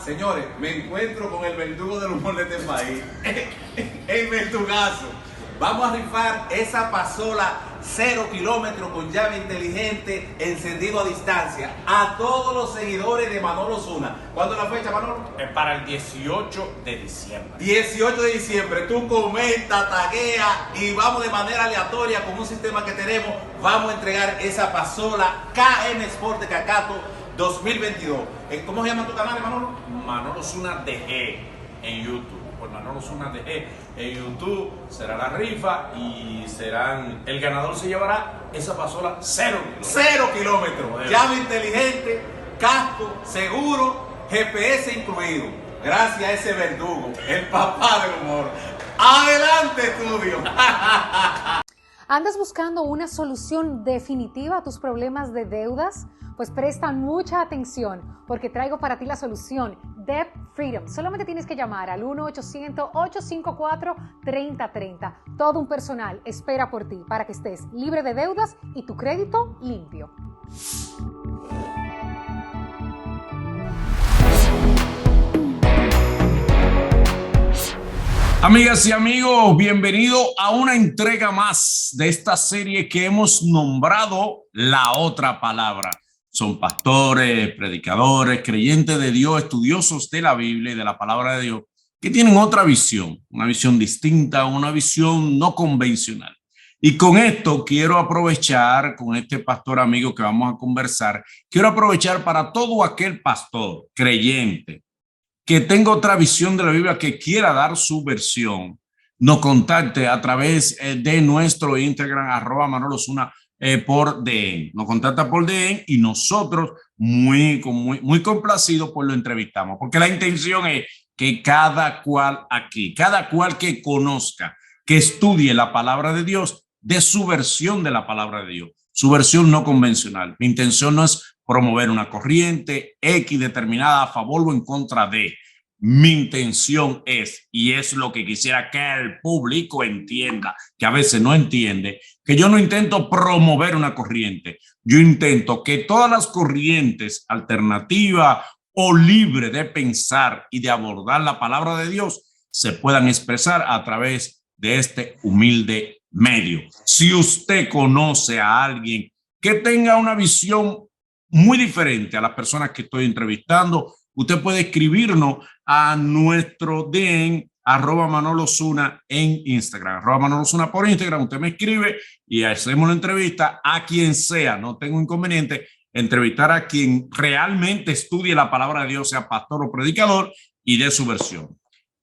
Señores, me encuentro con el verdugo del humor de este país, el verdugazo. Vamos a rifar esa pasola 0 kilómetros con llave inteligente, encendido a distancia, a todos los seguidores de Manolo Zuna. ¿Cuándo es la fecha, Manolo? Es para el 18 de diciembre. 18 de diciembre, tú comenta, taguea y vamos de manera aleatoria con un sistema que tenemos. Vamos a entregar esa pasola KM Sport de Cacato 2022. ¿Cómo se llama tu canal, Manolo? Manolo Zuna DG en YouTube. Por Manolo Zuna DG en YouTube será la rifa y el ganador se llevará esa pasola 0 kilómetros. 0 kilómetros. Llave inteligente, casco, seguro, GPS incluido. Gracias a ese verdugo, el papá del humor. ¡Adelante, estudio! ¿Andas buscando una solución definitiva a tus problemas de deudas? Pues presta mucha atención porque traigo para ti la solución Debt Freedom. Solamente tienes que llamar al 1-800-854-3030. Todo un personal espera por ti para que estés libre de deudas y tu crédito limpio. Amigas y amigos, bienvenido a una entrega más de esta serie que hemos nombrado La Otra Palabra. Son pastores, predicadores, creyentes de Dios, estudiosos de la Biblia y de la palabra de Dios, que tienen otra visión, una visión distinta, una visión no convencional. Y con esto quiero aprovechar, con este pastor amigo que vamos a conversar, quiero aprovechar para todo aquel pastor creyente que tenga otra visión de la Biblia, que quiera dar su versión, nos contacte a través de nuestro Instagram, @ManoloZuna por DM. Nos contacta por DM y nosotros muy complacidos pues lo entrevistamos, porque la intención es que cada cual aquí, cada cual que conozca, que estudie la palabra de Dios, dé su versión de la palabra de Dios, su versión no convencional. Mi intención no es promover una corriente X determinada a favor o en contra de. Mi intención es, y es lo que quisiera que el público entienda, que a veces no entiende, que yo no intento promover una corriente. Yo intento que todas las corrientes alternativas o libres de pensar y de abordar la palabra de Dios se puedan expresar a través de este humilde medio. Si usted conoce a alguien que tenga una visión muy diferente a las personas que estoy entrevistando, usted puede escribirnos a nuestro DM, @ManoloZuna en Instagram, @ManoloZuna por Instagram. Usted me escribe y hacemos la entrevista a quien sea. No tengo inconveniente entrevistar a quien realmente estudie la palabra de Dios, sea pastor o predicador, y dé su versión.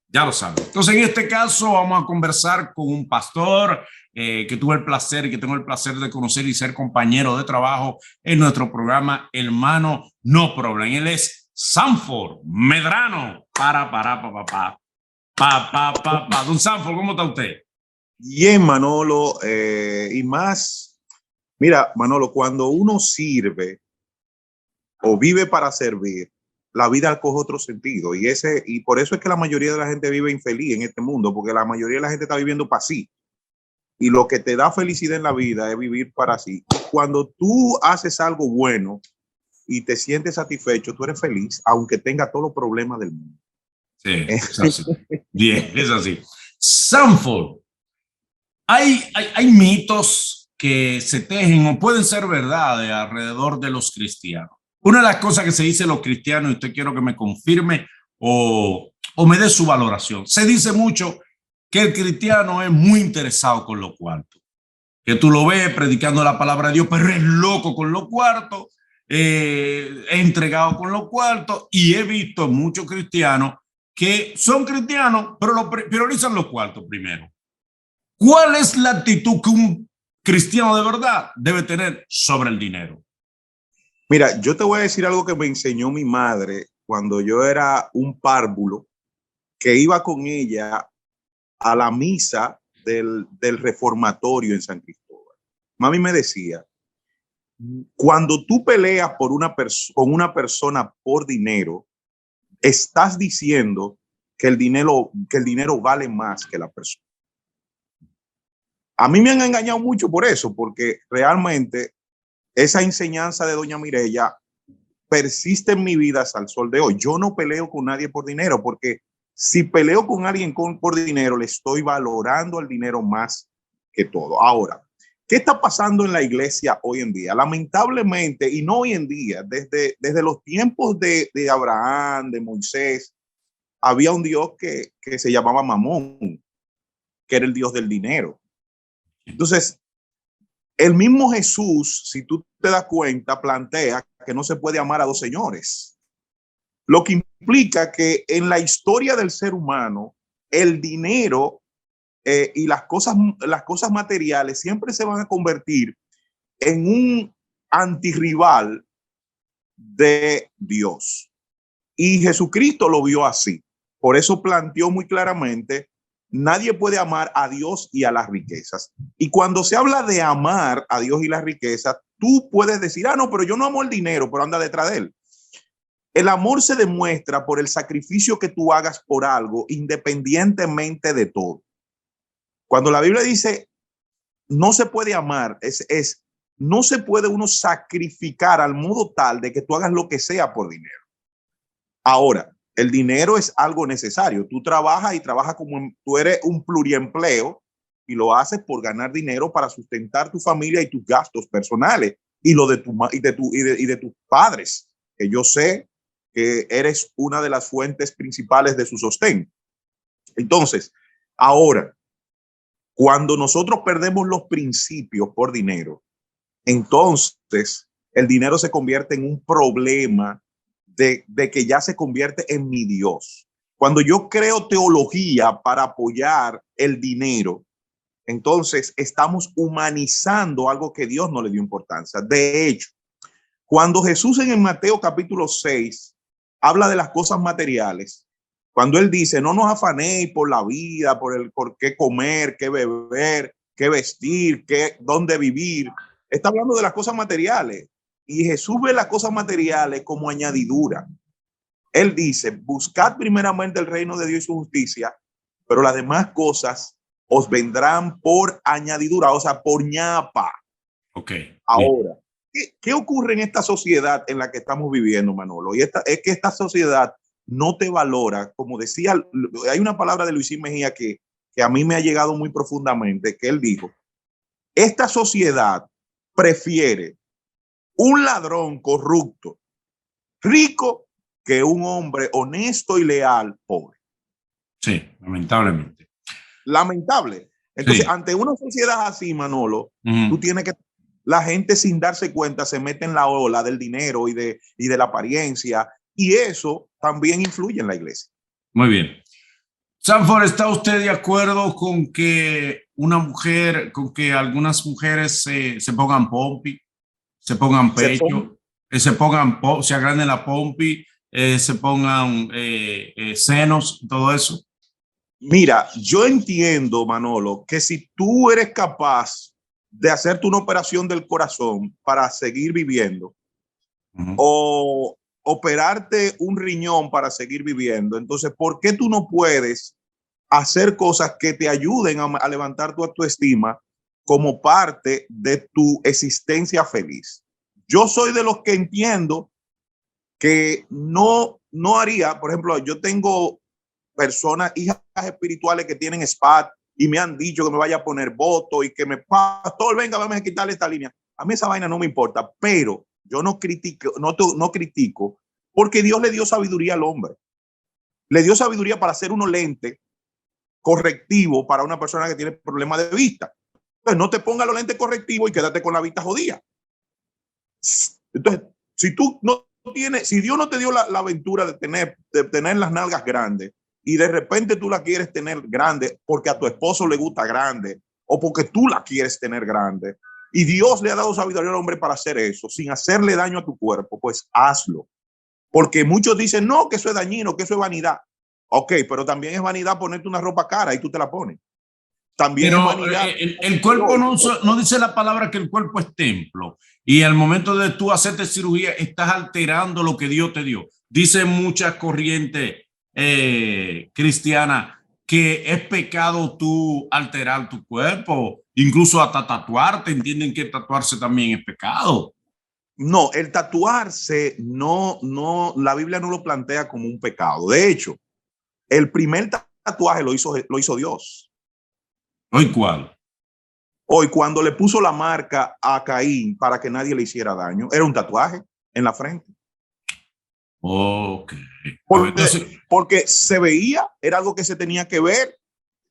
Ya lo saben. Entonces, en este caso, vamos a conversar con un pastor que tengo el placer de conocer y ser compañero de trabajo en nuestro programa Hermano No Problem. Él es Sanford Medrano. Don Sanford, ¿cómo está usted? Bien, Manolo, y más, mira, Manolo, cuando uno sirve o vive para servir, la vida coge otro sentido, y por eso es que la mayoría de la gente vive infeliz en este mundo, porque la mayoría de la gente está viviendo para sí, y lo que te da felicidad en la vida es vivir para sí. Cuando tú haces algo bueno y te sientes satisfecho, tú eres feliz, aunque tenga todos los problemas del mundo. Sí, es así. Bien, es así. Sanford, hay mitos que se tejen o pueden ser verdades alrededor de los cristianos. Una de las cosas que se dice de los cristianos, y usted quiero que me confirme o me dé su valoración, se dice mucho que el cristiano es muy interesado con los cuartos, que tú lo ves predicando la palabra de Dios, pero es loco con los cuartos, entregado con los cuartos, y he visto muchos cristianos que son cristianos, pero priorizan los cuartos primero. ¿Cuál es la actitud que un cristiano de verdad debe tener sobre el dinero? Mira, yo te voy a decir algo que me enseñó mi madre cuando yo era un párvulo, que iba con ella a la misa del reformatorio en San Cristóbal. Mami me decía, cuando tú peleas con una persona por dinero, estás diciendo que el dinero vale más que la persona. A mí me han engañado mucho por eso, porque realmente esa enseñanza de doña Mireya persiste en mi vida hasta el sol de hoy. Yo no peleo con nadie por dinero, porque si peleo con alguien por dinero, le estoy valorando el dinero más que todo. Ahora, ¿qué está pasando en la iglesia hoy en día? Lamentablemente, y no hoy en día, desde los tiempos de Abraham, de Moisés, había un Dios que se llamaba Mamón, que era el Dios del dinero. Entonces, el mismo Jesús, si tú te das cuenta, plantea que no se puede amar a dos señores. Lo que implica que en la historia del ser humano, el dinero y las cosas materiales siempre se van a convertir en un antirrival de Dios. Y Jesucristo lo vio así. Por eso planteó muy claramente: nadie puede amar a Dios y a las riquezas. Y cuando se habla de amar a Dios y las riquezas, tú puedes decir, no, pero yo no amo el dinero, pero anda detrás de él. El amor se demuestra por el sacrificio que tú hagas por algo, independientemente de todo. Cuando la Biblia dice no se puede amar, no se puede uno sacrificar al modo tal de que tú hagas lo que sea por dinero. Ahora, el dinero es algo necesario. Tú trabajas y trabajas como tú eres un pluriempleo y lo haces por ganar dinero para sustentar tu familia y tus gastos personales y lo de de tus padres, que yo sé que eres una de las fuentes principales de su sostén. Entonces, ahora, cuando nosotros perdemos los principios por dinero, entonces el dinero se convierte en un problema de que ya se convierte en mi Dios. Cuando yo creo teología para apoyar el dinero, entonces estamos humanizando algo que Dios no le dio importancia. De hecho, cuando Jesús en el Mateo capítulo 6 habla de las cosas materiales, cuando él dice, no nos afanéis por la vida, por qué comer, qué beber, qué vestir, dónde vivir, está hablando de las cosas materiales. Y Jesús ve las cosas materiales como añadidura. Él dice, buscad primeramente el reino de Dios y su justicia, pero las demás cosas os vendrán por añadidura, o sea, por ñapa. Ok. Ahora, ¿qué ocurre en esta sociedad en la que estamos viviendo, Manolo? Y es que esta sociedad no te valora. Como decía, hay una palabra de Luisín Mejía que a mí me ha llegado muy profundamente, que él dijo, esta sociedad prefiere un ladrón corrupto, rico, que un hombre honesto y leal, pobre. Sí, lamentablemente. Lamentable. Entonces, Sí. ante una sociedad así, Manolo, tú tienes que, la gente sin darse cuenta se mete en la ola del dinero y de la apariencia, y eso también influye en la iglesia. Muy bien. Sanford, ¿está usted de acuerdo con que algunas mujeres se pongan pompi, se pongan pecho, se agranden la pompi, se pongan senos, todo eso? Mira, yo entiendo, Manolo, que si tú eres capaz de hacerte una operación del corazón para seguir viviendo, o operarte un riñón para seguir viviendo, entonces, ¿por qué tú no puedes hacer cosas que te ayuden a levantar tu autoestima como parte de tu existencia feliz? Yo soy de los que entiendo que no haría, por ejemplo, yo tengo personas, hijas espirituales que tienen spa y me han dicho que me vaya a poner voto y que pastor, venga, vamos a quitarle esta línea. A mí esa vaina no me importa, pero yo no critico porque Dios le dio sabiduría al hombre. Le dio sabiduría para hacer unos lentes correctivo para una persona que tiene problemas de vista. Entonces, no te pongas los lentes correctivos y quédate con la vista jodida. Entonces, si Dios no te dio la aventura de tener las nalgas grandes y de repente tú la quieres tener grande porque a tu esposo le gusta grande o porque tú la quieres tener grande y Dios le ha dado sabiduría al hombre para hacer eso sin hacerle daño a tu cuerpo, pues hazlo. Porque muchos dicen, no, que eso es dañino, que eso es vanidad. Ok, pero también es vanidad ponerte una ropa cara y tú te la pones. También pero es vanidad. el cuerpo no dice la palabra que el cuerpo es templo. Y al momento de tú hacerte cirugía, estás alterando lo que Dios te dio. Dicen muchas corrientes cristianas que es pecado tú alterar tu cuerpo, incluso hasta tatuarte. Entienden que tatuarse también es pecado. No, el tatuarse la Biblia no lo plantea como un pecado. De hecho, el primer tatuaje lo hizo Dios. ¿Hoy cuál? Hoy, cuando le puso la marca a Caín para que nadie le hiciera daño, era un tatuaje en la frente. Ok. Porque, porque se veía, era algo que se tenía que ver,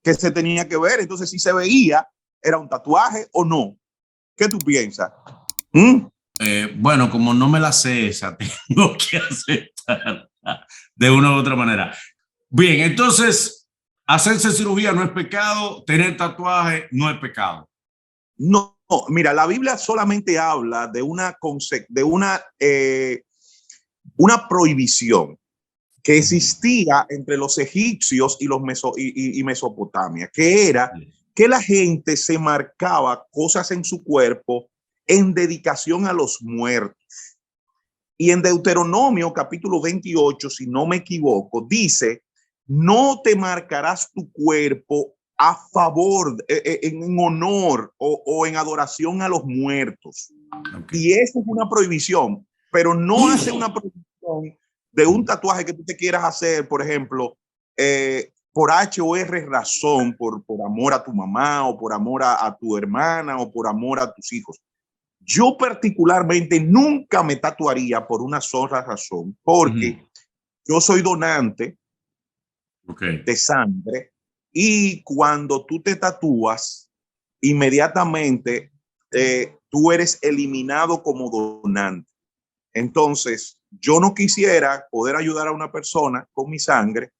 Entonces, si se veía, ¿era un tatuaje o no? ¿Qué tú piensas? Bueno, como no me la sé esa, tengo que aceptarla de una u otra manera. Bien, entonces, hacerse cirugía no es pecado, tener tatuaje no es pecado. No, mira, la Biblia solamente habla de una prohibición que existía entre los egipcios y los Mesopotamia, que era que la gente se marcaba cosas en su cuerpo en dedicación a los muertos. Y en Deuteronomio capítulo 28, si no me equivoco, dice, no te marcarás tu cuerpo a favor, en honor o en adoración a los muertos. Okay. Y eso es una prohibición, pero no hace una prohibición de un tatuaje que tú te quieras hacer, por ejemplo, por H o R razón, por amor a tu mamá o por amor a tu hermana o por amor a tus hijos. Yo particularmente nunca me tatuaría por una sola razón, porque yo soy donante de sangre y cuando tú te tatúas, inmediatamente tú eres eliminado como donante. Entonces, yo no quisiera poder ayudar a una persona con mi sangre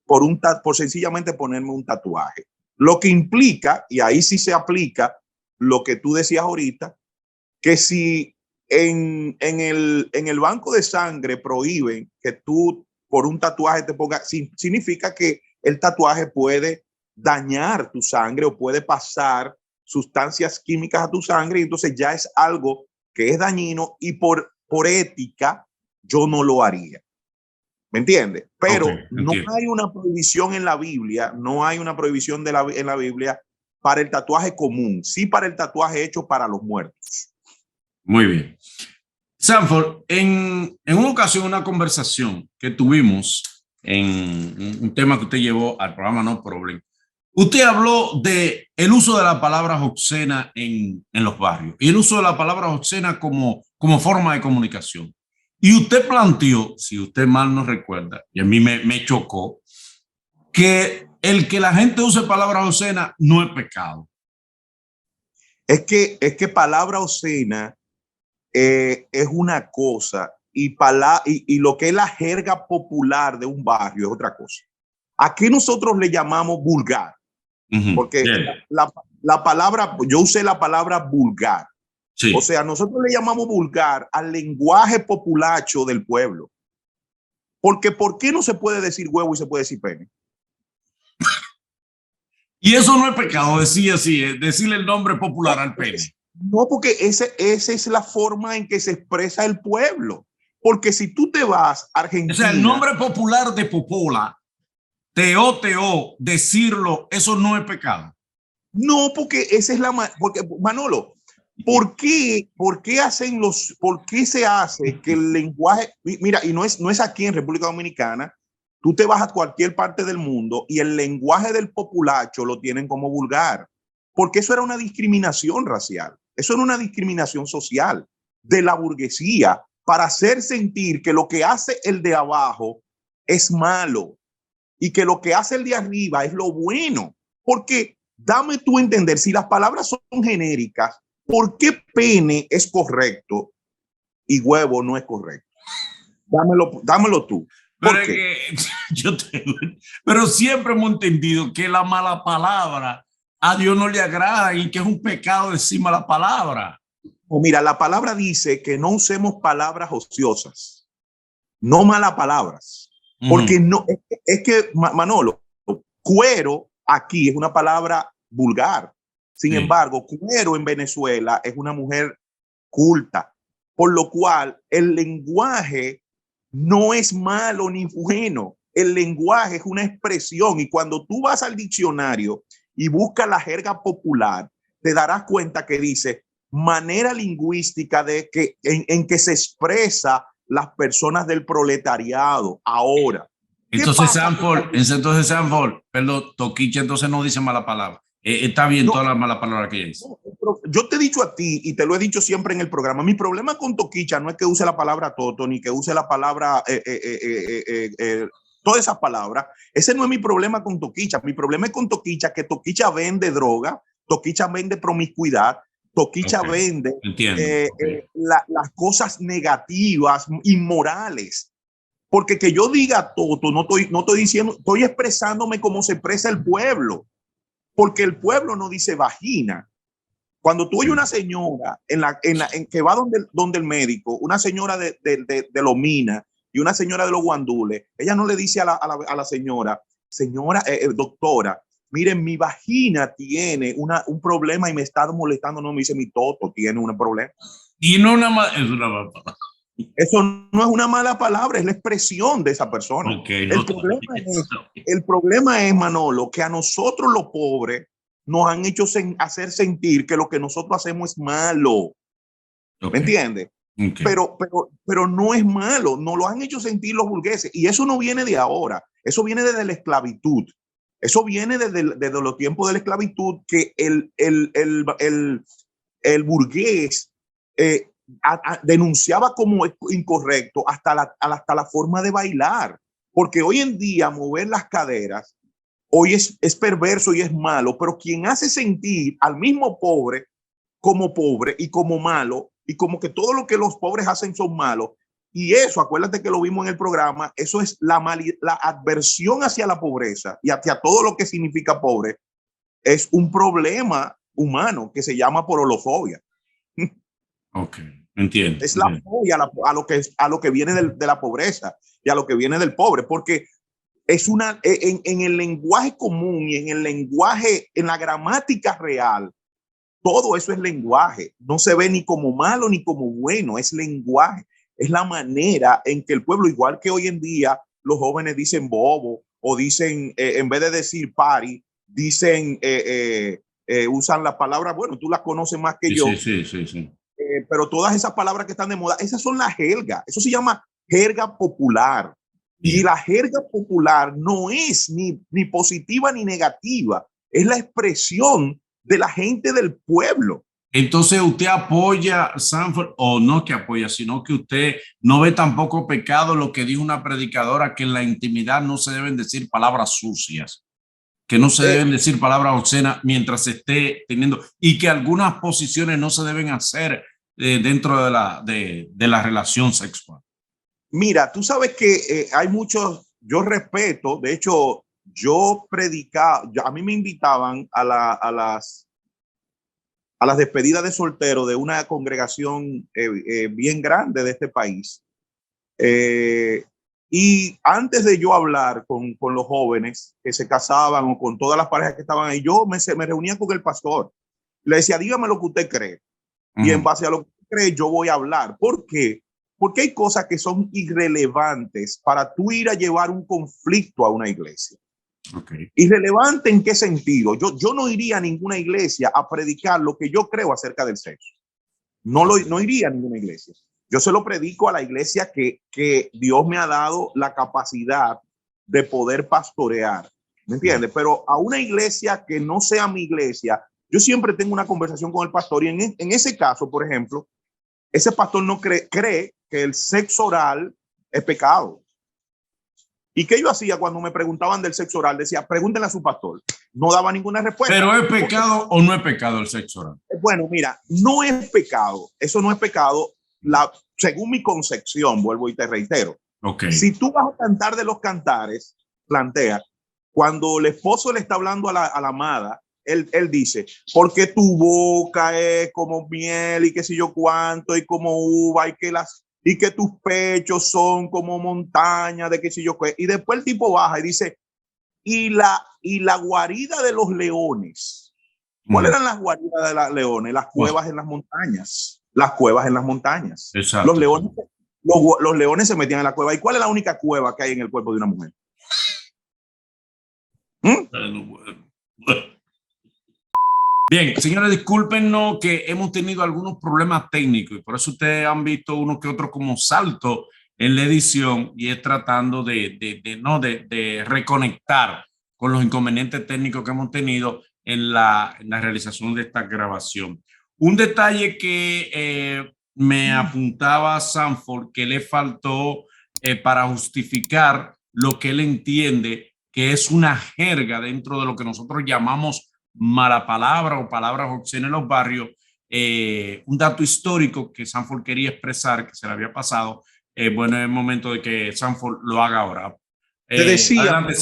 por sencillamente ponerme un tatuaje. Lo que implica, y ahí sí se aplica lo que tú decías ahorita, que si en el banco de sangre prohíben que tú por un tatuaje te pongas, significa que el tatuaje puede dañar tu sangre o puede pasar sustancias químicas a tu sangre y entonces ya es algo que es dañino y por ética yo no lo haría. ¿Me entiendes? Pero no hay una prohibición en la Biblia, no hay una prohibición en la Biblia para el tatuaje común, sí para el tatuaje hecho para los muertos. Muy bien. Sanford, en una ocasión, una conversación que tuvimos en un tema que usted llevó al programa No Problem, usted habló de el uso de la palabra obscena en los barrios y el uso de la palabra obscena como forma de comunicación. Y usted planteó, si usted mal no recuerda, y a mí me chocó, que el que la gente use palabras obscenas no es pecado. Es que palabra obscena es una cosa y lo que es la jerga popular de un barrio es otra cosa. Aquí nosotros le llamamos vulgar, porque la palabra, yo usé la palabra vulgar. Sí. O sea, nosotros le llamamos vulgar al lenguaje populacho del pueblo. Porque ¿por qué no se puede decir huevo y se puede decir pene? Y eso no es pecado, decir así, decirle el nombre popular al pene. No, porque esa es la forma en que se expresa el pueblo. Porque si tú te vas a Argentina... O sea, el nombre popular de Popola, Teo, decirlo, eso no es pecado. No, porque esa es porque Manolo, ¿por qué se hace que el lenguaje... Mira, y no es aquí en República Dominicana, tú te vas a cualquier parte del mundo y el lenguaje del populacho lo tienen como vulgar. Porque eso era una discriminación racial. Eso era una discriminación social de la burguesía para hacer sentir que lo que hace el de abajo es malo y que lo que hace el de arriba es lo bueno. Porque dame tú a entender, si las palabras son genéricas, ¿por qué pene es correcto y huevo no es correcto? Dámelo tú. Pero siempre hemos entendido que la mala palabra a Dios no le agrada y que es un pecado decir mala palabra. Mira, la palabra dice que no usemos palabras ociosas, no malas palabras, porque no es que Manolo, cuero aquí es una palabra vulgar. Sin embargo, cuero en Venezuela es una mujer culta, por lo cual el lenguaje no es malo ni bueno. El lenguaje es una expresión y cuando tú vas al diccionario y buscas la jerga popular, te darás cuenta que dice manera lingüística de que, en que se expresa las personas del proletariado ahora. Entonces Sanford, perdón, Toquicha entonces no dice mala palabra. Está bien No, todas las malas palabras que ella dice. yo te he dicho a ti y te lo he dicho siempre en el programa, mi problema con Toquicha no es que use la palabra toto, ni que use la palabra, todas esas palabras. Ese no es mi problema con Toquicha. Mi problema es con Toquicha, que Toquicha vende droga, Toquicha vende promiscuidad, Toquicha vende las cosas negativas, inmorales. Porque que yo diga toto, no estoy diciendo, estoy expresándome como se expresa el pueblo. Porque el pueblo no dice vagina. Cuando tú oyes una señora en que va donde el médico, una señora de los Minas y una señora de los Guandules, ella no le dice a la señora, doctora, miren, mi vagina tiene un problema y me está molestando. No, me dice, mi toto tiene un problema. Y no es una mala palabra. Eso no es una mala palabra, es la expresión de esa persona. Okay, el problema es, Manolo, que a nosotros los pobres nos han hecho hacer sentir que lo que nosotros hacemos es malo. ¿Me entiendes? Okay. Pero no es malo, nos lo han hecho sentir los burgueses. Y eso no viene de ahora, eso viene desde la esclavitud. Eso viene desde los tiempos de la esclavitud, que el burgués denunciaba como incorrecto hasta la forma de bailar, porque hoy en día mover las caderas hoy es perverso y es malo, pero quien hace sentir al mismo pobre como pobre y como malo, y como que todo lo que los pobres hacen son malos, y eso, acuérdate que lo vimos en el programa, eso es la adversión hacia la pobreza y hacia todo lo que significa pobre, es un problema humano que se llama porolofobia. Ok, entiendo. Es la fobia a lo que viene de la pobreza y a lo que viene del pobre, porque es en el lenguaje común y en el lenguaje, en la gramática real, todo eso es lenguaje. No se ve ni como malo ni como bueno, es lenguaje. Es la manera en que el pueblo, igual que hoy en día, los jóvenes dicen bobo o dicen, en vez de decir party, dicen, usan la palabra, bueno, tú las conoces más que yo. Sí. Pero todas esas palabras que están de moda, esas son la jerga. Eso se llama jerga popular. Y la jerga popular no es ni positiva ni negativa. Es la expresión de la gente del pueblo. Entonces, ¿usted apoya Sanford o no que apoya, sino que usted no ve tampoco pecado lo que dijo una predicadora, que en la intimidad no se deben decir palabras sucias, que no se deben decir palabras obscenas mientras se esté teniendo, y que algunas posiciones no se deben hacer dentro de la relación sexual? Mira, tú sabes que hay muchos, yo respeto, de hecho, yo predicaba, a mí me invitaban a las despedidas de soltero de una congregación bien grande de este país. Y antes de yo hablar con los jóvenes que se casaban o con todas las parejas que estaban ahí, yo me reunía con el pastor. Le decía, dígame lo que usted cree. Y en base a lo que usted cree, yo voy a hablar. ¿Por qué? Porque hay cosas que son irrelevantes para tú ir a llevar un conflicto a una iglesia. Okay. ¿Irrelevante en qué sentido? Yo no iría a ninguna iglesia a predicar lo que yo creo acerca del sexo. No iría a ninguna iglesia. Yo se lo predico a la iglesia que Dios me ha dado la capacidad de poder pastorear. ¿Me entiendes? Pero a una iglesia que no sea mi iglesia, yo siempre tengo una conversación con el pastor, y en ese caso, por ejemplo, ese pastor no cree que el sexo oral es pecado. ¿Y qué yo hacía cuando me preguntaban del sexo oral? Decía, pregúntenle a su pastor. No daba ninguna respuesta. ¿Pero es pecado o no es pecado el sexo oral? Bueno, mira, no es pecado. Eso no es pecado. Según mi concepción, vuelvo y te reitero. Okay. Si tú vas a cantar de los cantares, plantea, cuando el esposo le está hablando a la amada, él dice, porque tu boca es como miel y qué sé yo cuánto, y como uva, y que tus pechos son como montaña de qué sé yo qué. Y después el tipo baja y dice, y la guarida de los leones. ¿Cuáles eran las guaridas de los leones? Las cuevas en las montañas. Las cuevas en las montañas. Exacto. Los leones se metían en la cueva. ¿Y cuál es la única cueva que hay en el cuerpo de una mujer? Bien, señores, discúlpenos que hemos tenido algunos problemas técnicos y por eso ustedes han visto uno que otro como salto en la edición y es tratando de reconectar con los inconvenientes técnicos que hemos tenido en la realización de esta grabación. Un detalle que me apuntaba Sanford que le faltó para justificar lo que él entiende que es una jerga dentro de lo que nosotros llamamos mala palabra o palabras obscenas en los barrios. Un dato histórico que Sanford quería expresar, que se le había pasado. Bueno, es el momento de que Sanford lo haga ahora. Adelante,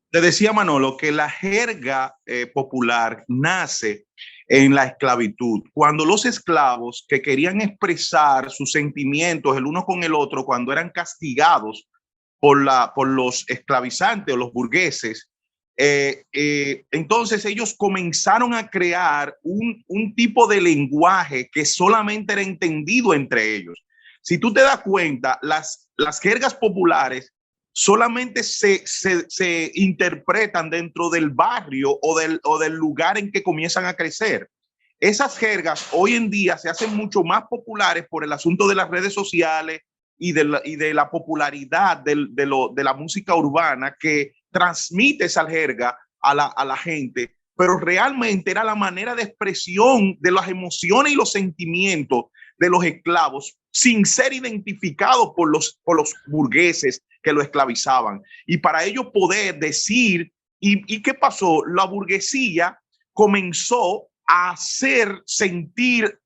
te decía Manolo que la jerga popular nace en la esclavitud. Cuando los esclavos que querían expresar sus sentimientos el uno con el otro, cuando eran castigados por los esclavizantes o los burgueses, entonces ellos comenzaron a crear un tipo de lenguaje que solamente era entendido entre ellos. Si tú te das cuenta, las jergas populares solamente se interpretan dentro del barrio o del lugar en que comienzan a crecer. Esas jergas hoy en día se hacen mucho más populares por el asunto de las redes sociales y de la popularidad de la música urbana que transmite esa jerga a la gente, pero realmente era la manera de expresión de las emociones y los sentimientos de los esclavos sin ser identificados por los burgueses que lo esclavizaban. Y para ellos poder decir, ¿y qué pasó? La burguesía comenzó a hacer sentir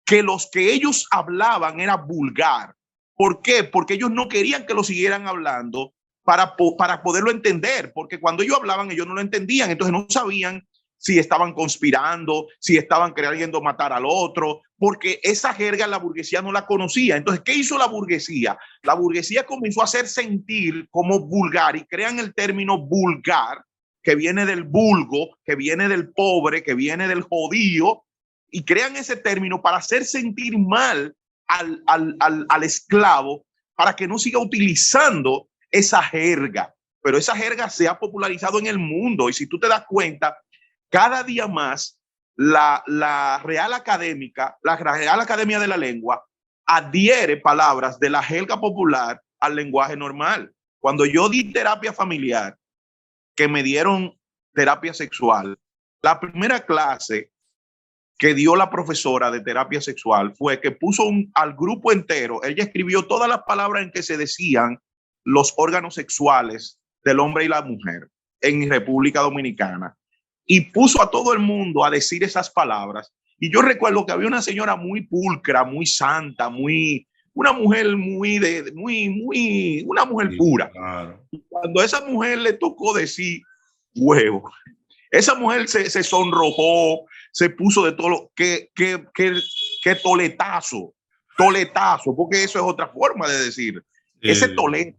que los que ellos hablaban era vulgar. ¿Por qué? Porque ellos no querían que lo siguieran hablando para poderlo entender, porque cuando ellos hablaban ellos no lo entendían, entonces no sabían si estaban conspirando, si estaban queriendo matar al otro, porque esa jerga la burguesía no la conocía. Entonces, ¿qué hizo la burguesía? La burguesía comenzó a hacer sentir como vulgar y crean el término vulgar, que viene del vulgo, que viene del pobre, que viene del judío, y crean ese término para hacer sentir mal al esclavo, para que no siga utilizando esa jerga. Pero esa jerga se ha popularizado en el mundo, y si tú te das cuenta, cada día más la Real Academia de la Lengua adhiere palabras de la jerga popular al lenguaje normal. Cuando yo di terapia familiar, que me dieron terapia sexual, la primera clase que dio la profesora de terapia sexual fue que puso al grupo entero, ella escribió todas las palabras en que se decían los órganos sexuales del hombre y la mujer en República Dominicana, y puso a todo el mundo a decir esas palabras. Y yo recuerdo que había una señora muy pulcra, muy santa, una mujer una mujer pura. Claro. Y cuando a esa mujer le tocó decir huevo, esa mujer se sonrojó, se puso de todo que toletazo, porque eso es otra forma de decir, ese tolete.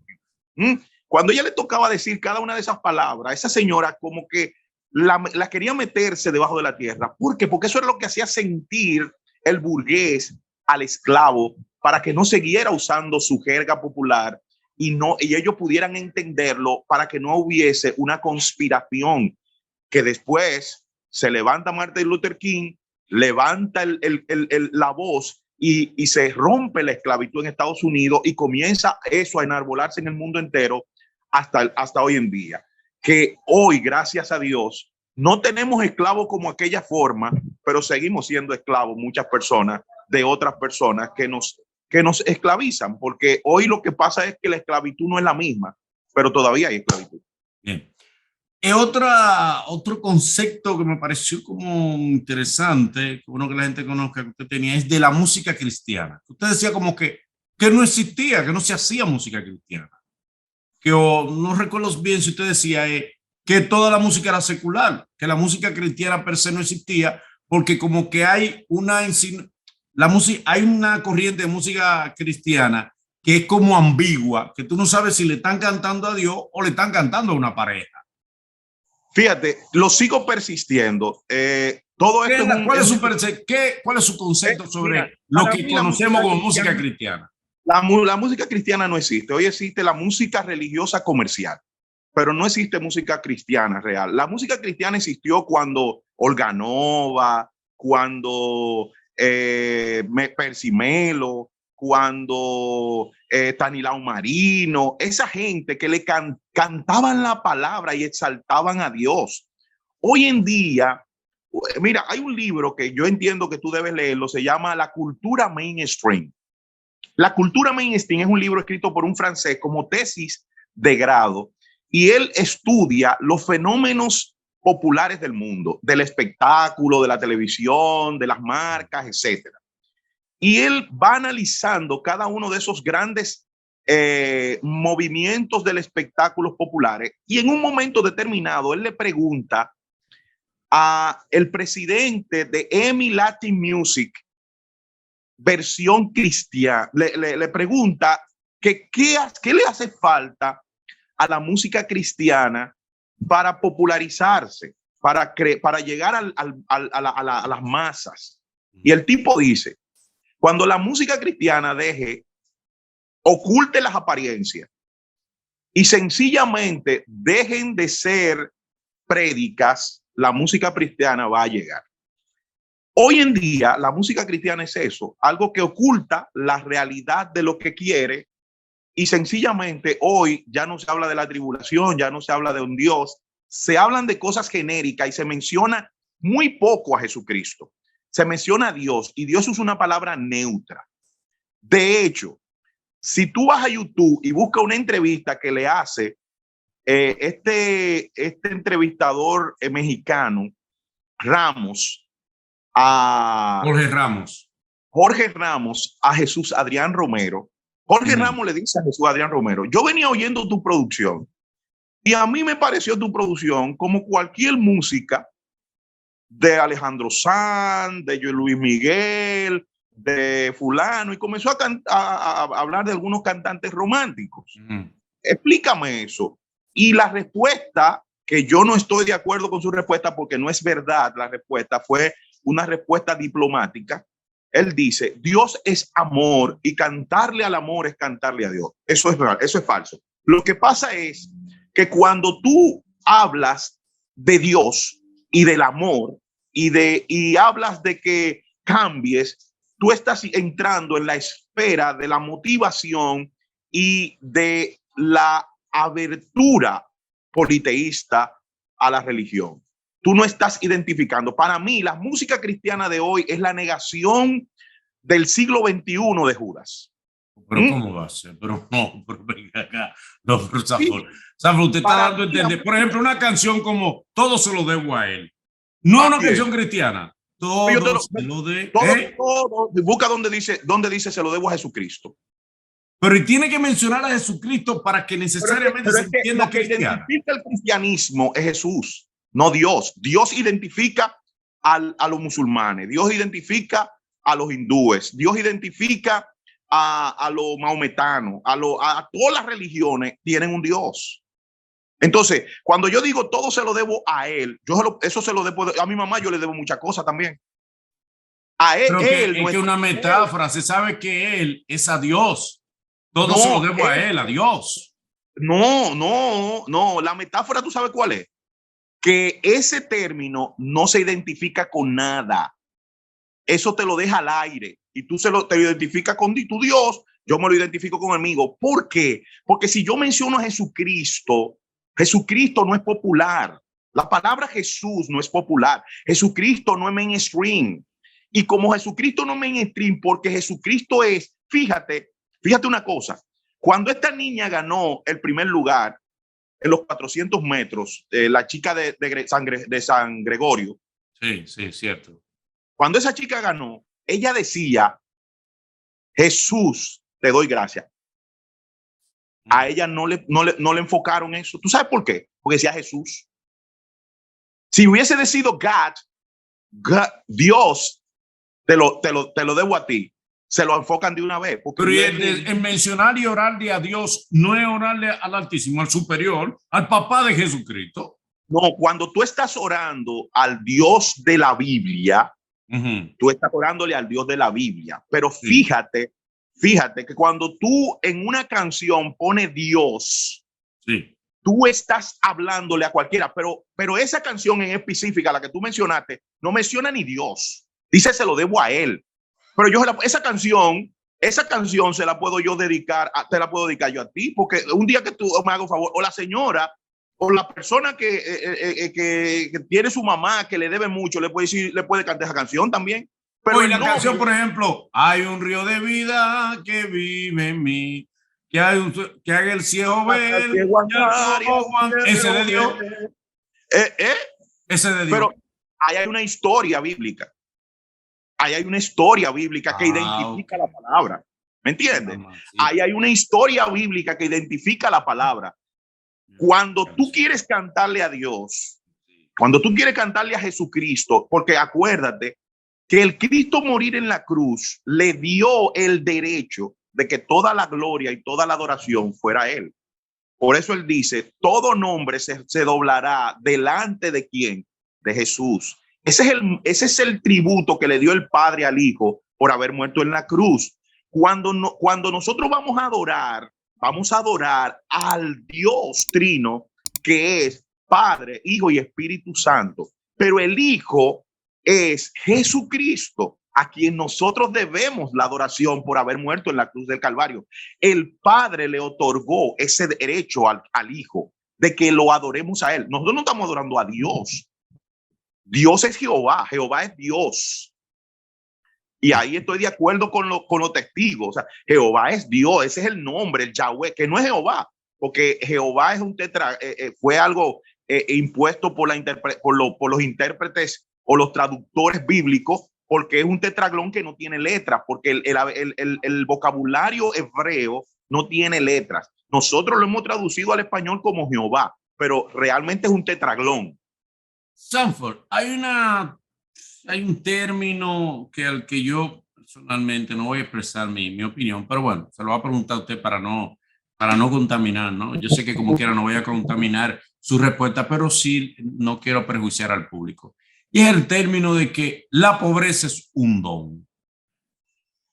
Cuando ella le tocaba decir cada una de esas palabras, esa señora como que la quería meterse debajo de la tierra. ¿Por qué? Porque eso era lo que hacía sentir el burgués al esclavo, para que no siguiera usando su jerga popular y ellos pudieran entenderlo, para que no hubiese una conspiración que después se levanta Martin Luther King, levanta la voz y se rompe la esclavitud en Estados Unidos y comienza eso a enarbolarse en el mundo entero hasta hoy en día. Que hoy, gracias a Dios, no tenemos esclavos como aquella forma, pero seguimos siendo esclavos muchas personas de otras personas que nos esclavizan, porque hoy lo que pasa es que la esclavitud no es la misma, pero todavía hay esclavitud. Bien. Otro concepto que me pareció como interesante, que bueno que la gente conozca, que usted tenía, es de la música cristiana. Usted decía como que no existía, que no se hacía música cristiana. Que no recuerdo bien si usted decía que toda la música era secular, que la música cristiana per se no existía, porque como que hay hay una corriente de música cristiana que es como ambigua, que tú no sabes si le están cantando a Dios o le están cantando a una pareja. Fíjate, lo sigo persistiendo. Todo esto ¿Cuál es su concepto sobre lo que conocemos como música cristiana? La música cristiana no existe. Hoy existe la música religiosa comercial. pero no existe música cristiana real. La música cristiana existió cuando Olga Nova, cuando Percy Melo, cuando Tanilao Marino, esa gente que le cantaban la palabra y exaltaban a Dios. Hoy en día, mira, hay un libro que yo entiendo que tú debes leerlo, se llama La cultura mainstream. La cultura mainstream es un libro escrito por un francés como tesis de grado, y él estudia los fenómenos populares del mundo, del espectáculo, de la televisión, de las marcas, etcétera. Y él va analizando cada uno de esos grandes movimientos del espectáculo populares, y en un momento determinado él le pregunta a el presidente de EMI Latin Music versión cristiana, le pregunta que qué le hace falta a la música cristiana para popularizarse, para llegar a las masas. Y el tipo dice, cuando la música cristiana oculte las apariencias y sencillamente dejen de ser prédicas, la música cristiana va a llegar. Hoy en día, la música cristiana es eso, algo que oculta la realidad de lo que quiere, y sencillamente hoy ya no se habla de la tribulación, ya no se habla de un Dios, se hablan de cosas genéricas y se menciona muy poco a Jesucristo. Se menciona a Dios, y Dios es una palabra neutra. De hecho, si tú vas a YouTube y buscas una entrevista que le hace este entrevistador mexicano, Ramos, a Jorge Ramos, a Jesús Adrián Romero. Jorge Ramos le dice a Jesús Adrián Romero, yo venía oyendo tu producción y a mí me pareció tu producción como cualquier música de Alejandro Sanz, de Luis Miguel, de fulano, y comenzó a hablar de algunos cantantes románticos. Explícame eso. Y la respuesta, que yo no estoy de acuerdo con su respuesta porque no es verdad, la respuesta fue una respuesta diplomática. Él dice, Dios es amor y cantarle al amor es cantarle a Dios. Eso es real, eso es falso. Lo que pasa es que cuando tú hablas de Dios y del amor y hablas de que cambies, tú estás entrando en la esfera de la motivación y de la abertura politeísta a la religión. Tú no estás identificando. Para mí, la música cristiana de hoy es la negación del siglo XXI de Judas. Pero ¿cómo va a ser? Pero no, pero venga acá. No, pero Sanford, usted está dando a entender. Por ejemplo, una canción como Todo se lo debo a él. No es una canción cristiana. Todo se lo debo. Todo. Busca donde dice se lo debo a Jesucristo. Pero y tiene que mencionar a Jesucristo para que necesariamente se entienda que identifica el cristianismo es Jesús, no Dios. Dios identifica a los musulmanes, Dios identifica a los hindúes, Dios identifica a los maometanos, a todas las religiones tienen un Dios. Entonces, cuando yo digo todo se lo debo a él, eso se lo debo a mi mamá, yo le debo muchas cosas también. A él, es que una metáfora, se sabe que él es a Dios. Todo se lo debo a él, a Dios. No. La metáfora, ¿tú sabes cuál es? Que ese término no se identifica con nada. Eso te lo deja al aire. Y tú te identificas con tu Dios, yo me lo identifico con el mío. ¿Por qué? Porque si yo menciono a Jesucristo, Jesucristo no es popular. La palabra Jesús no es popular. Jesucristo no es mainstream. Y como Jesucristo no es mainstream, porque Jesucristo es, fíjate una cosa, cuando esta niña ganó el primer lugar en los 400 metros, la chica de San Gregorio. Sí, cierto. Cuando esa chica ganó, ella decía, Jesús, te doy gracias. A ella no le enfocaron eso. ¿Tú sabes por qué? Porque decía Jesús. Si hubiese decidido God, Dios, te lo debo a ti. Se lo enfocan de una vez. Pero en mencionar y orarle a Dios no es orarle al Altísimo, al Superior, al Papá de Jesucristo. No, cuando tú estás orando al Dios de la Biblia, tú estás orándole al Dios de la Biblia. Pero fíjate que cuando tú en una canción pones Dios, tú estás hablándole a cualquiera, pero esa canción en específica, la que tú mencionaste, no menciona ni Dios. Dice, se lo debo a él. Pero esa canción se la puedo yo dedicar, te la puedo dedicar yo a ti, porque un día que tú me hagas un favor, o la señora, o la persona que tiene su mamá, que le debe mucho, le puede cantar esa canción también. Pero Oye, la canción, por ejemplo, hay un río de vida que vive en mí, que haga el ciego ver, ese de Dios. Ese de Dios. Pero ahí hay una historia bíblica. Ahí hay una historia bíblica que identifica la palabra. ¿Me entiendes? Sí. Ahí hay una historia bíblica que identifica la palabra. Cuando tú quieres cantarle a Dios, cuando tú quieres cantarle a Jesucristo, porque acuérdate que el Cristo morir en la cruz le dio el derecho de que toda la gloria y toda la adoración fuera a él. Por eso él dice, todo nombre se doblará delante de ¿quién? De Jesús. Ese es el tributo que le dio el Padre al Hijo por haber muerto en la cruz. Cuando nosotros vamos a adorar al Dios Trino, que es Padre, Hijo y Espíritu Santo. Pero el Hijo es Jesucristo, a quien nosotros debemos la adoración por haber muerto en la cruz del Calvario. El Padre le otorgó ese derecho al Hijo de que lo adoremos a él. Nosotros no estamos adorando a Dios. Dios es Jehová, Jehová es Dios. Y ahí estoy de acuerdo con los testigos. O sea, Jehová es Dios, ese es el nombre, el Yahweh, que no es Jehová, porque Jehová es un fue algo impuesto por los intérpretes o los traductores bíblicos, porque es un tetraglón que no tiene letras, porque el vocabulario hebreo no tiene letras. Nosotros lo hemos traducido al español como Jehová, pero realmente es un tetraglón. Sanford, hay un término al que yo personalmente no voy a expresar mi opinión, pero bueno, se lo voy a preguntar a usted para no contaminar, ¿no? Yo sé que como quiera no voy a contaminar su respuesta, pero sí no quiero prejuiciar al público. Y es el término de que la pobreza es un don.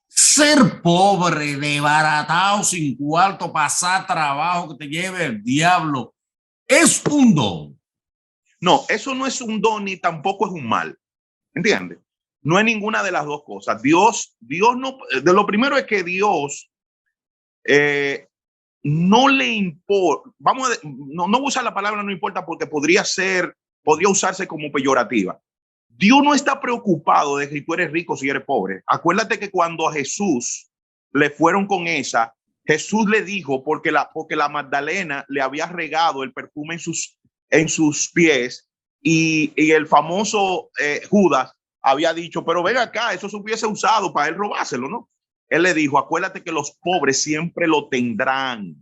Ser pobre, desbaratado, sin cuarto, pasar trabajo que te lleve el diablo, es un don. No, eso no es un don ni tampoco es un mal. ¿Entiendes? No es ninguna de las dos cosas. Dios no, de lo primero es que Dios no le importa, no voy a usar la palabra no importa porque podría usarse como peyorativa. Dios no está preocupado de si tú eres rico o si eres pobre. Acuérdate que cuando a Jesús le fueron con esa, Jesús le dijo, porque la Magdalena le había regado el perfume en sus pies, y el famoso Judas había dicho, pero ven acá, eso se hubiese usado para él robárselo, ¿no? Él le dijo, acuérdate que los pobres siempre lo tendrán.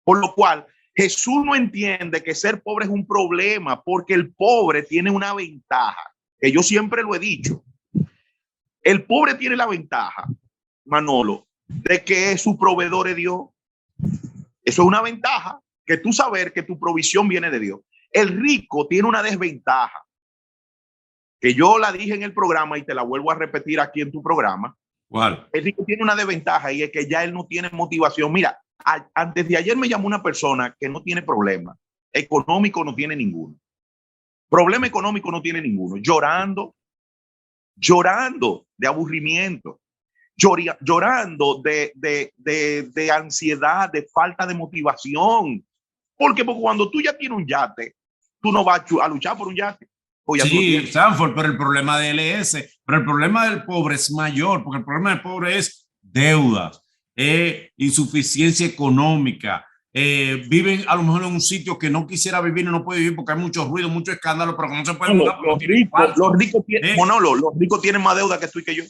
Por lo cual, Jesús no entiende que ser pobre es un problema, porque el pobre tiene una ventaja, que yo siempre lo he dicho. El pobre tiene la ventaja, Manolo, de que su proveedor es Dios. Eso es una ventaja, que tú saber que tu provisión viene de Dios. El rico tiene una desventaja, que yo la dije en el programa y te la vuelvo a repetir aquí en tu programa. ¿Cuál? El rico tiene una desventaja y es que ya él no tiene motivación. Mira, antes de ayer me llamó una persona que no tiene problema económico, no tiene ninguno. Problema económico no tiene ninguno. Llorando de aburrimiento, llorando de ansiedad, de falta de motivación. Porque cuando tú ya tienes un yate, tú no vas a luchar por un yate. Sí, Sanford, pero el problema de él es ese. Pero el problema del pobre es mayor, porque el problema del pobre es deudas, insuficiencia económica. Viven a lo mejor en un sitio que no quisiera vivir y no puede vivir porque hay mucho ruido, mucho escándalo, pero que no se puede mudar. Los ricos tienen más deuda que tú y que yo.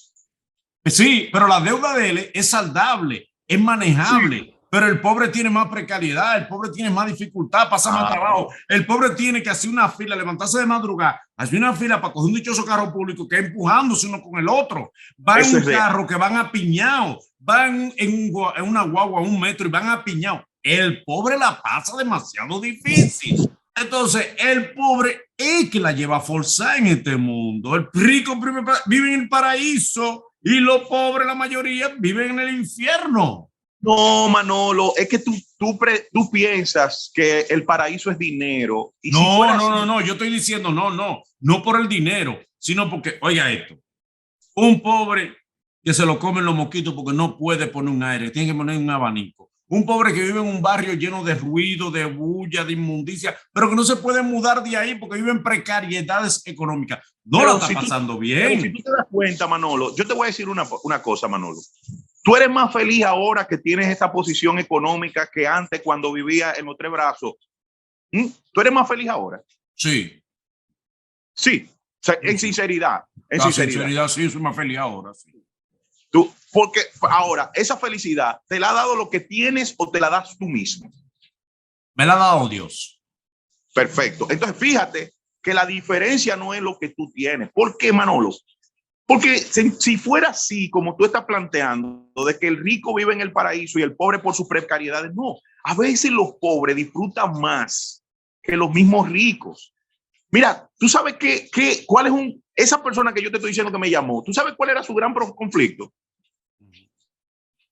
Sí, pero la deuda de él es saldable, es manejable. Sí. Pero el pobre tiene más precariedad, el pobre tiene más dificultad, pasa más trabajo. El pobre tiene que hacer una fila, levantarse de madrugada, hacer una fila para coger un dichoso carro público que es empujándose uno con el otro. Va en un carro que van apiñados, van en una guagua, un metro y van apiñados. El pobre la pasa demasiado difícil. Entonces, el pobre es que la lleva forzada en este mundo. El rico vive en el paraíso y los pobres, la mayoría, viven en el infierno. No, Manolo, es que tú tú piensas que el paraíso es dinero. Y No, si fuera así, no, yo estoy diciendo no por el dinero, sino porque, oiga esto, un pobre que se lo comen los mosquitos porque no puede poner un aire, tiene que poner un abanico. Un pobre que vive en un barrio lleno de ruido, de bulla, de inmundicia, pero que no se puede mudar de ahí porque vive en precariedades económicas. No pero la está si tú- pasando pero bien. si tú te das cuenta, Manolo, yo te voy a decir una cosa, Manolo. Tú eres más feliz ahora que tienes esta posición económica que antes cuando vivía en los Tres Brazos. ¿Mm? ¿Tú eres más feliz ahora? Sí, Sí. O sea, en Sí. sinceridad. En la sinceridad. sinceridad sí, soy más feliz ahora. Sí. Porque ahora, esa felicidad, ¿te la ha dado lo que tienes o te la das tú mismo? Me la ha dado Dios. Perfecto. Entonces, fíjate que la diferencia no es lo que tú tienes. ¿Por qué, Manolo? Porque si fuera así, como tú estás planteando, de que el rico vive en el paraíso y el pobre por sus precariedades, no. A veces los pobres disfrutan más que los mismos ricos. Mira, tú sabes cuál es esa persona que yo te estoy diciendo que me llamó, ¿tú sabes cuál era su gran conflicto?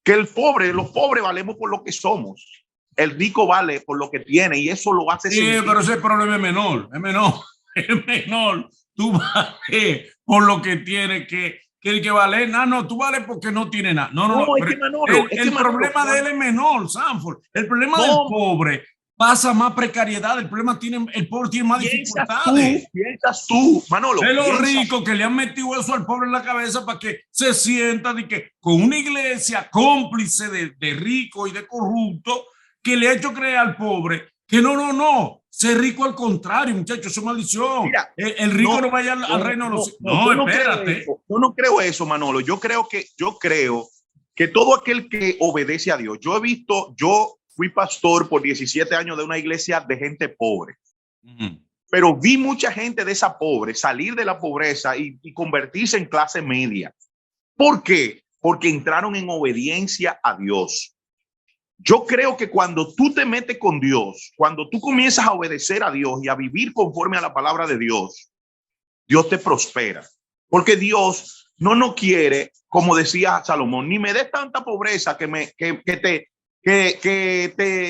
Que los pobres valemos por lo que somos. El rico vale por lo que tiene y eso lo hace Sí, sentir. pero ese problema es menor, es menor. Tú vales por lo que tienes que valer. No, tú vales porque no tienes nada. No. Es que Manolo, El problema de él es menor, Sanford. El problema del No. pobre pasa más precariedad. El pobre tiene más dificultades. Piensas tú, Manolo. Es los piensa- ricos que le han metido eso al pobre en la cabeza para que se sienta de que con una iglesia cómplice de rico y de corrupto que le ha hecho creer al pobre que no, ser rico al contrario, muchachos, eso es maldición. Mira, El rico no vaya al reino de los cielos. yo no creo Espérate. eso. Yo no creo eso, Manolo. Yo creo que todo aquel que obedece a Dios, yo fui pastor por 17 años de una iglesia de gente pobre. Pero vi mucha gente de esa pobre salir de la pobreza y convertirse en clase media. ¿Por qué? Porque entraron en obediencia a Dios. Yo creo que cuando tú te metes con Dios, cuando tú comienzas a obedecer a Dios y a vivir conforme a la palabra de Dios, Dios te prospera. Porque Dios no quiere, como decía Salomón, ni me dé tanta pobreza que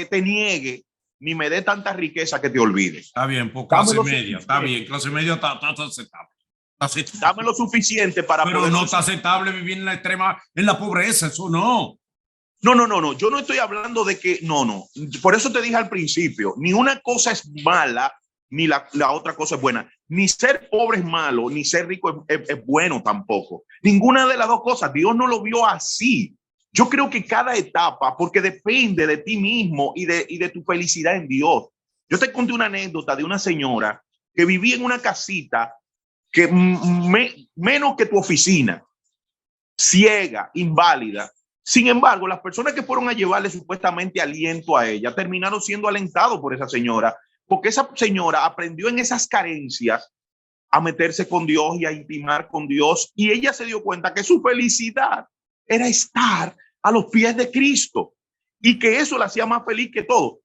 te niegue, ni me dé tanta riqueza que te olvide. Está bien, pues clase media, está bien, clase media está aceptable. Dame lo suficiente para pero poder... no está aceptable vivir en la extrema, en la pobreza, eso no. No. Yo no estoy hablando de que... No. Por eso te dije al principio, ni una cosa es mala, ni la otra cosa es buena. Ni ser pobre es malo, ni ser rico es bueno tampoco. Ninguna de las dos cosas. Dios no lo vio así. Yo creo que cada etapa, porque depende de ti mismo y de tu felicidad en Dios. Yo te conté una anécdota de una señora que vivía en una casita que menos que tu oficina, ciega, inválida. Sin embargo, las personas que fueron a llevarle supuestamente aliento a ella terminaron siendo alentados por esa señora, porque esa señora aprendió en esas carencias a meterse con Dios y a intimar con Dios, y ella se dio cuenta que su felicidad era estar a los pies de Cristo y que eso la hacía más feliz que todo.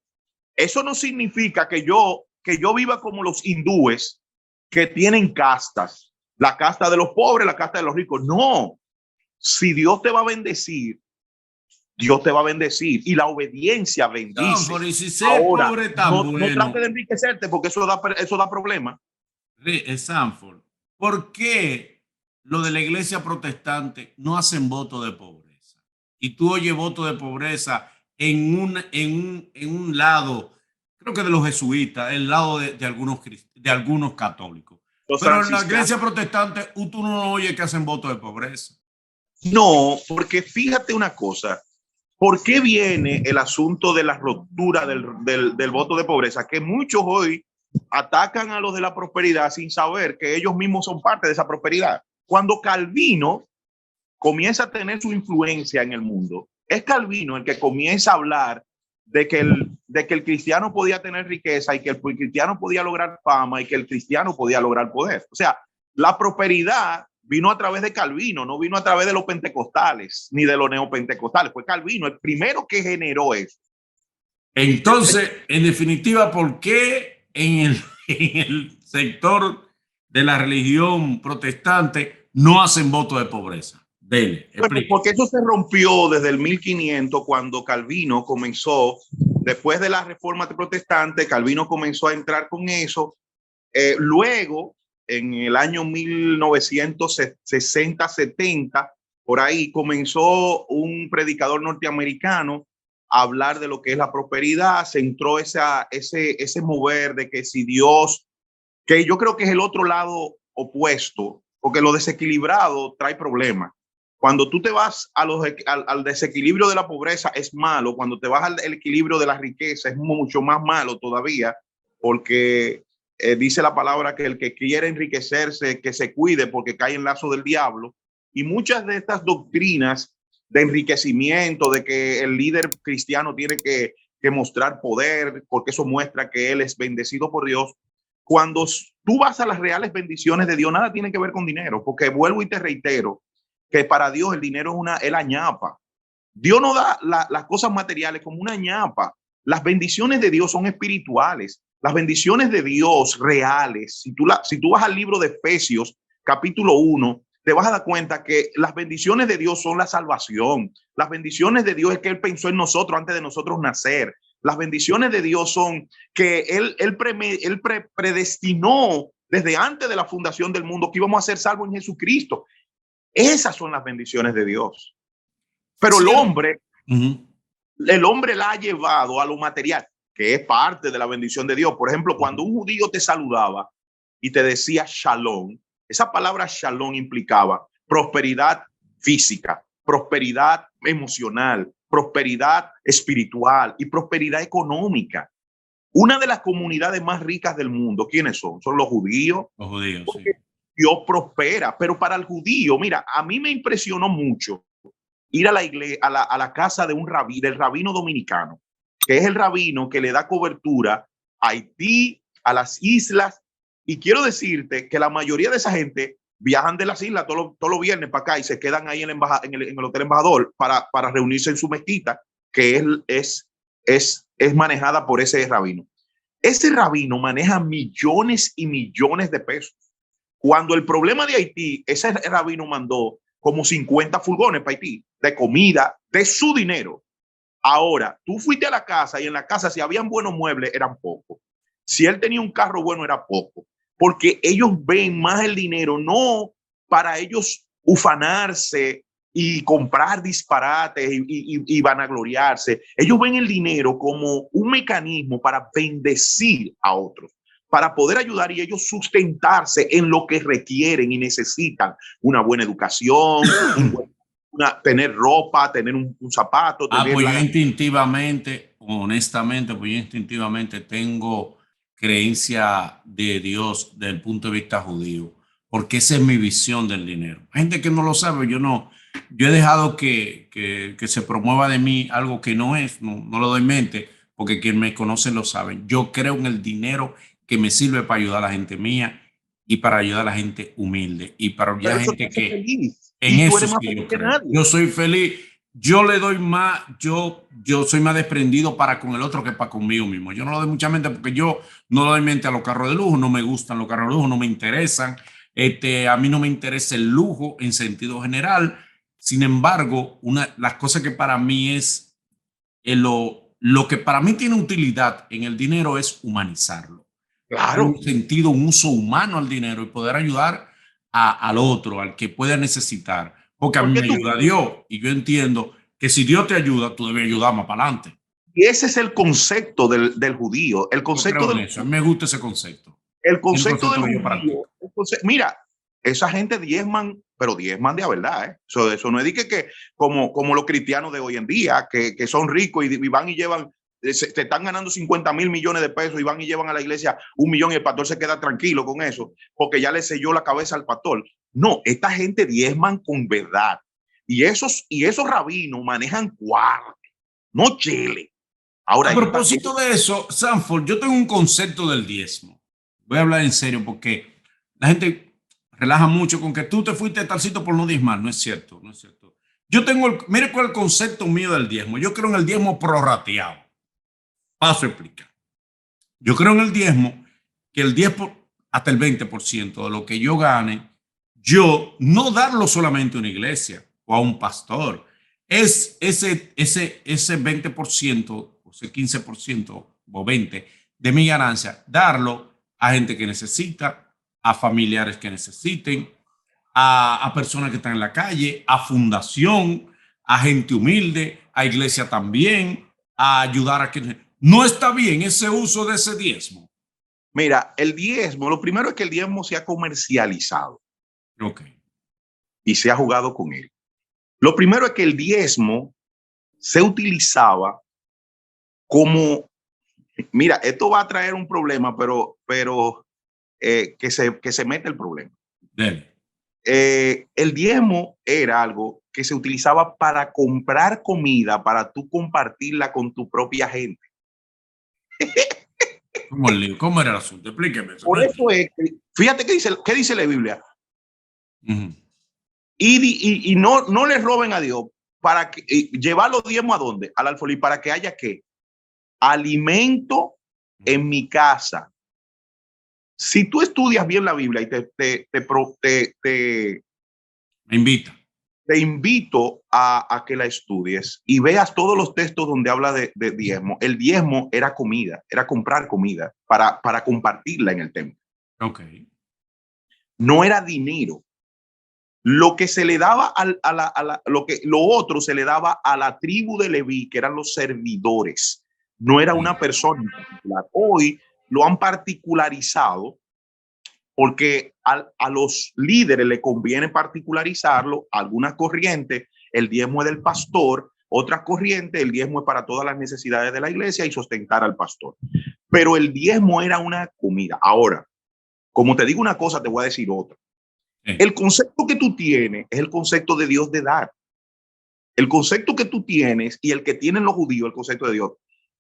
Eso no significa que yo viva como los hindúes que tienen castas, la casta de los pobres, la casta de los ricos. No, si Dios te va a bendecir, Dios te va a bendecir y la obediencia bendice. No, y si ser ahora, pobre tan no bueno. trate de enriquecerte porque eso da problema. Sanford, ¿por qué lo de la iglesia protestante no hacen voto de pobreza? Y tú oyes voto de pobreza en un lado, creo que de los jesuitas, el lado de algunos católicos. Pero en la iglesia protestante tú no oyes que hacen voto de pobreza. No, porque fíjate una cosa. ¿Por qué viene el asunto de la ruptura del voto de pobreza? Que muchos hoy atacan a los de la prosperidad sin saber que ellos mismos son parte de esa prosperidad. Cuando Calvino comienza a tener su influencia en el mundo, es Calvino el que comienza a hablar de que el cristiano podía tener riqueza y que el cristiano podía lograr fama y que el cristiano podía lograr poder. O sea, la prosperidad vino a través de Calvino, no vino a través de los pentecostales ni de los neopentecostales. Fue Calvino el primero que generó eso. Entonces, en definitiva, ¿por qué en el sector de la religión protestante no hacen voto de pobreza? Dele, bueno, porque eso se rompió desde el 1500 cuando Calvino comenzó después de la reforma protestante, Calvino comenzó a entrar con eso. Luego, en el año 1960-70, por ahí comenzó un predicador norteamericano a hablar de lo que es la prosperidad. Se entró ese mover de que si Dios, que yo creo que es el otro lado opuesto, porque lo desequilibrado trae problemas. Cuando tú te vas al desequilibrio de la pobreza es malo, cuando te vas al equilibrio de la riqueza es mucho más malo todavía, porque dice la palabra que el que quiere enriquecerse, que se cuide porque cae en lazo del diablo. Y muchas de estas doctrinas de enriquecimiento, de que el líder cristiano tiene que mostrar poder, porque eso muestra que él es bendecido por Dios. Cuando tú vas a las reales bendiciones de Dios, nada tiene que ver con dinero, porque vuelvo y te reitero que para Dios el dinero es la ñapa. Dios no da las cosas materiales como una ñapa. Las bendiciones de Dios son espirituales. Las bendiciones de Dios reales, si tú vas al libro de Efesios, capítulo 1, te vas a dar cuenta que las bendiciones de Dios son la salvación. Las bendiciones de Dios es que Él pensó en nosotros antes de nosotros nacer. Las bendiciones de Dios son que Él predestinó desde antes de la fundación del mundo que íbamos a ser salvos en Jesucristo. Esas son las bendiciones de Dios. Pero sí, el hombre la ha llevado a lo material, que es parte de la bendición de Dios. Por ejemplo, cuando un judío te saludaba y te decía shalom, esa palabra shalom implicaba prosperidad física, prosperidad emocional, prosperidad espiritual y prosperidad económica. Una de las comunidades más ricas del mundo, ¿quiénes son? Son los judíos. Los judíos, sí. Dios prospera, pero para el judío, mira, a mí me impresionó mucho ir a la iglesia, a la casa de un del rabino dominicano, que es el rabino que le da cobertura a Haití, a las islas. Y quiero decirte que la mayoría de esa gente viajan de las islas todos los viernes para acá y se quedan ahí en el Hotel Embajador para reunirse en su mezquita, que es manejada por ese rabino. Ese rabino maneja millones y millones de pesos. Cuando el problema de Haití, ese rabino mandó como 50 furgones para Haití de comida, de su dinero. Ahora, tú fuiste a la casa y en la casa si habían buenos muebles eran pocos. Si él tenía un carro bueno era poco. Porque ellos ven más el dinero, no para ellos ufanarse y comprar disparates y vanagloriarse. Ellos ven el dinero como un mecanismo para bendecir a otros, para poder ayudar y ellos sustentarse en lo que requieren y necesitan. Una buena educación, tener ropa, tener un zapato. Pues yo instintivamente, honestamente, pues yo instintivamente tengo creencia de Dios desde el punto de vista judío, porque esa es mi visión del dinero. Hay gente que no lo sabe, yo he dejado que se promueva de mí algo que no es, no lo doy mente, porque quien me conoce lo sabe. Yo creo en el dinero que me sirve para ayudar a la gente mía y para ayudar a la gente humilde y para ayudar a la gente que feliz. En eso es que yo creo. Yo soy feliz. Yo le doy más, yo soy más desprendido para con el otro que para conmigo mismo. Yo no lo doy mucha mente porque yo no doy mente a los carros de lujo, no me gustan los carros de lujo, no me interesan. A mí no me interesa el lujo en sentido general. Sin embargo, las cosas que para mí es lo que para mí tiene utilidad en el dinero es humanizarlo. Claro. Un sentido, un uso humano al dinero y poder ayudar al otro, al que pueda necesitar. Porque a mí me ayuda Dios y yo entiendo que si Dios te ayuda, tú debes ayudar más para adelante. Y ese es el concepto del judío. El concepto de eso. A mí me gusta ese concepto. El concepto del judío. Mira, esa gente diezman, pero diezman de verdad. Eso no es que como los cristianos de hoy en día, que son ricos y van y llevan, se están ganando 50 mil millones de pesos y van y llevan a la iglesia 1 millón y el pastor se queda tranquilo con eso porque ya le selló la cabeza al pastor. No, esta gente diezman con verdad. Y esos rabinos manejan cuarto, no chile. Ahora, a propósito de eso, Sanford, yo tengo un concepto del diezmo. Voy a hablar en serio porque la gente relaja mucho con que tú te fuiste de tal sitio por no diezmar. No es cierto, no es cierto. Yo tengo, mire cuál es el concepto mío del diezmo. Yo creo en el diezmo prorrateado. Paso a explicar. Yo creo en el diezmo que el 10% hasta el 20% de lo que yo gane, yo no darlo solamente a una iglesia o a un pastor. Es ese 20% o ese 15% o 20% de mi ganancia, darlo a gente que necesita, a familiares que necesiten, a personas que están en la calle, a fundación, a gente humilde, a iglesia también, a ayudar a quienes... No está bien ese uso de ese diezmo. Mira, el diezmo, lo primero es que el diezmo se ha comercializado. Ok. Y se ha jugado con él. Lo primero es que el diezmo se utilizaba como, mira, esto va a traer un problema, pero que se mete el problema. El diezmo era algo que se utilizaba para comprar comida, para tú compartirla con tu propia gente. ¿Cómo era el asunto? Explíqueme eso. Por eso es que, fíjate qué dice la Biblia. Uh-huh. Y no le roben a Dios para que, llevar los diezmos ¿a dónde? Al alfolí, para que haya ¿qué? Alimento en mi casa. Si tú estudias bien la Biblia y te invito a que la estudies y veas todos los textos donde habla de diezmo. El diezmo era comida, era comprar comida para compartirla en el templo. Okay. No era dinero. Lo que se le daba lo otro se le daba a la tribu de Leví, que eran los servidores. No era una persona en particular. Hoy lo han particularizado porque a los líderes le conviene particularizarlo. Algunas corrientes, el diezmo es del pastor. Otras corrientes, el diezmo es para todas las necesidades de la iglesia y sustentar al pastor. Pero el diezmo era una comida. Ahora, como te digo una cosa, te voy a decir otra. El concepto que tú tienes es el concepto de Dios de dar. El concepto que tú tienes y el que tienen los judíos, el concepto de Dios.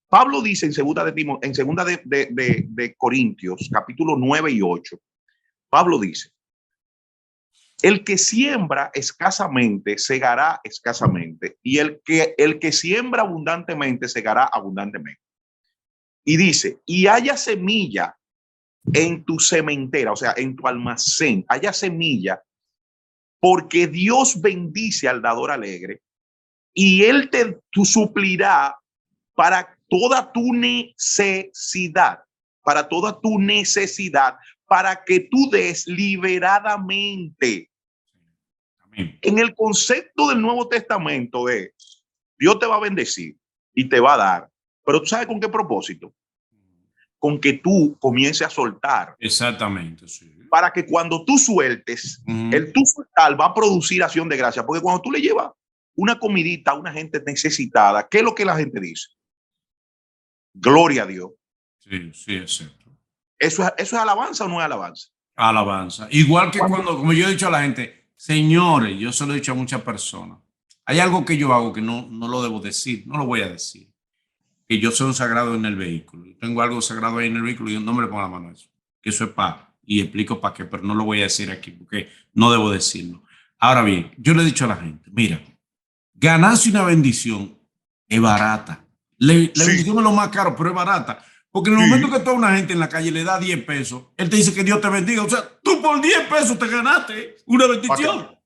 Pablo dice en segunda de Corintios, capítulo 9 y 8, Pablo dice, el que siembra escasamente, segará escasamente, y el que siembra abundantemente, segará abundantemente. Y dice, y haya semilla en tu cementera, o sea, en tu almacén, haya semilla, porque Dios bendice al dador alegre, y él te suplirá para toda tu necesidad, para que tú des liberadamente. Amén. En el concepto del Nuevo Testamento es, Dios te va a bendecir y te va a dar, pero ¿tú sabes con qué propósito? Con que tú comiences a soltar. Exactamente, sí. Para que cuando tú sueltes, el tú soltar va a producir acción de gracia, porque cuando tú le llevas una comidita a una gente necesitada, ¿qué es lo que la gente dice? Gloria a Dios. Sí, sí, es cierto. ¿Eso es alabanza o no es alabanza? Alabanza. Igual que cuando, como yo he dicho a la gente, señores, yo se lo he dicho a muchas personas, hay algo que yo hago que no lo debo decir, no lo voy a decir, que yo soy un sagrado en el vehículo. Yo tengo algo sagrado ahí en el vehículo y yo no me le pongo la mano a eso, que eso es y explico para qué, pero no lo voy a decir aquí porque no debo decirlo. Ahora bien, yo le he dicho a la gente, mira, ganarse una bendición es barata. La bendición es lo más caro, pero es barata. Porque en el momento que toda una gente en la calle le da 10 pesos, él te dice que Dios te bendiga. O sea, tú por 10 pesos te ganaste una bendición.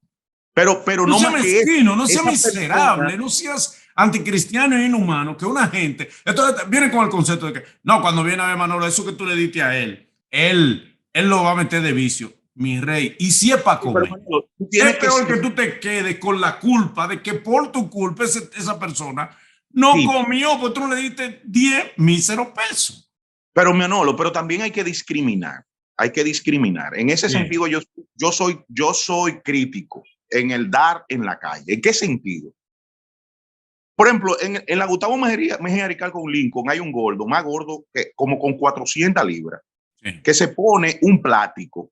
Pero no seas mezquino, no seas miserable, no seas anticristiano e inhumano, que una gente... Entonces viene con el concepto de que, no, cuando viene a ver Manolo, eso que tú le diste a él lo va a meter de vicio. Mi rey, y si es para comer, es peor que tú te quedes con la culpa de que por tu culpa esa persona no comió, porque tú no le diste 10 míseros pesos. Pero Manolo, pero también hay que discriminar. Hay que discriminar. En ese sentido, yo soy crítico en el dar en la calle. ¿En qué sentido? Por ejemplo, en la Gustavo Mejía Ricard con Lincoln hay un gordo, más gordo que como con 400 libras, que se pone un plástico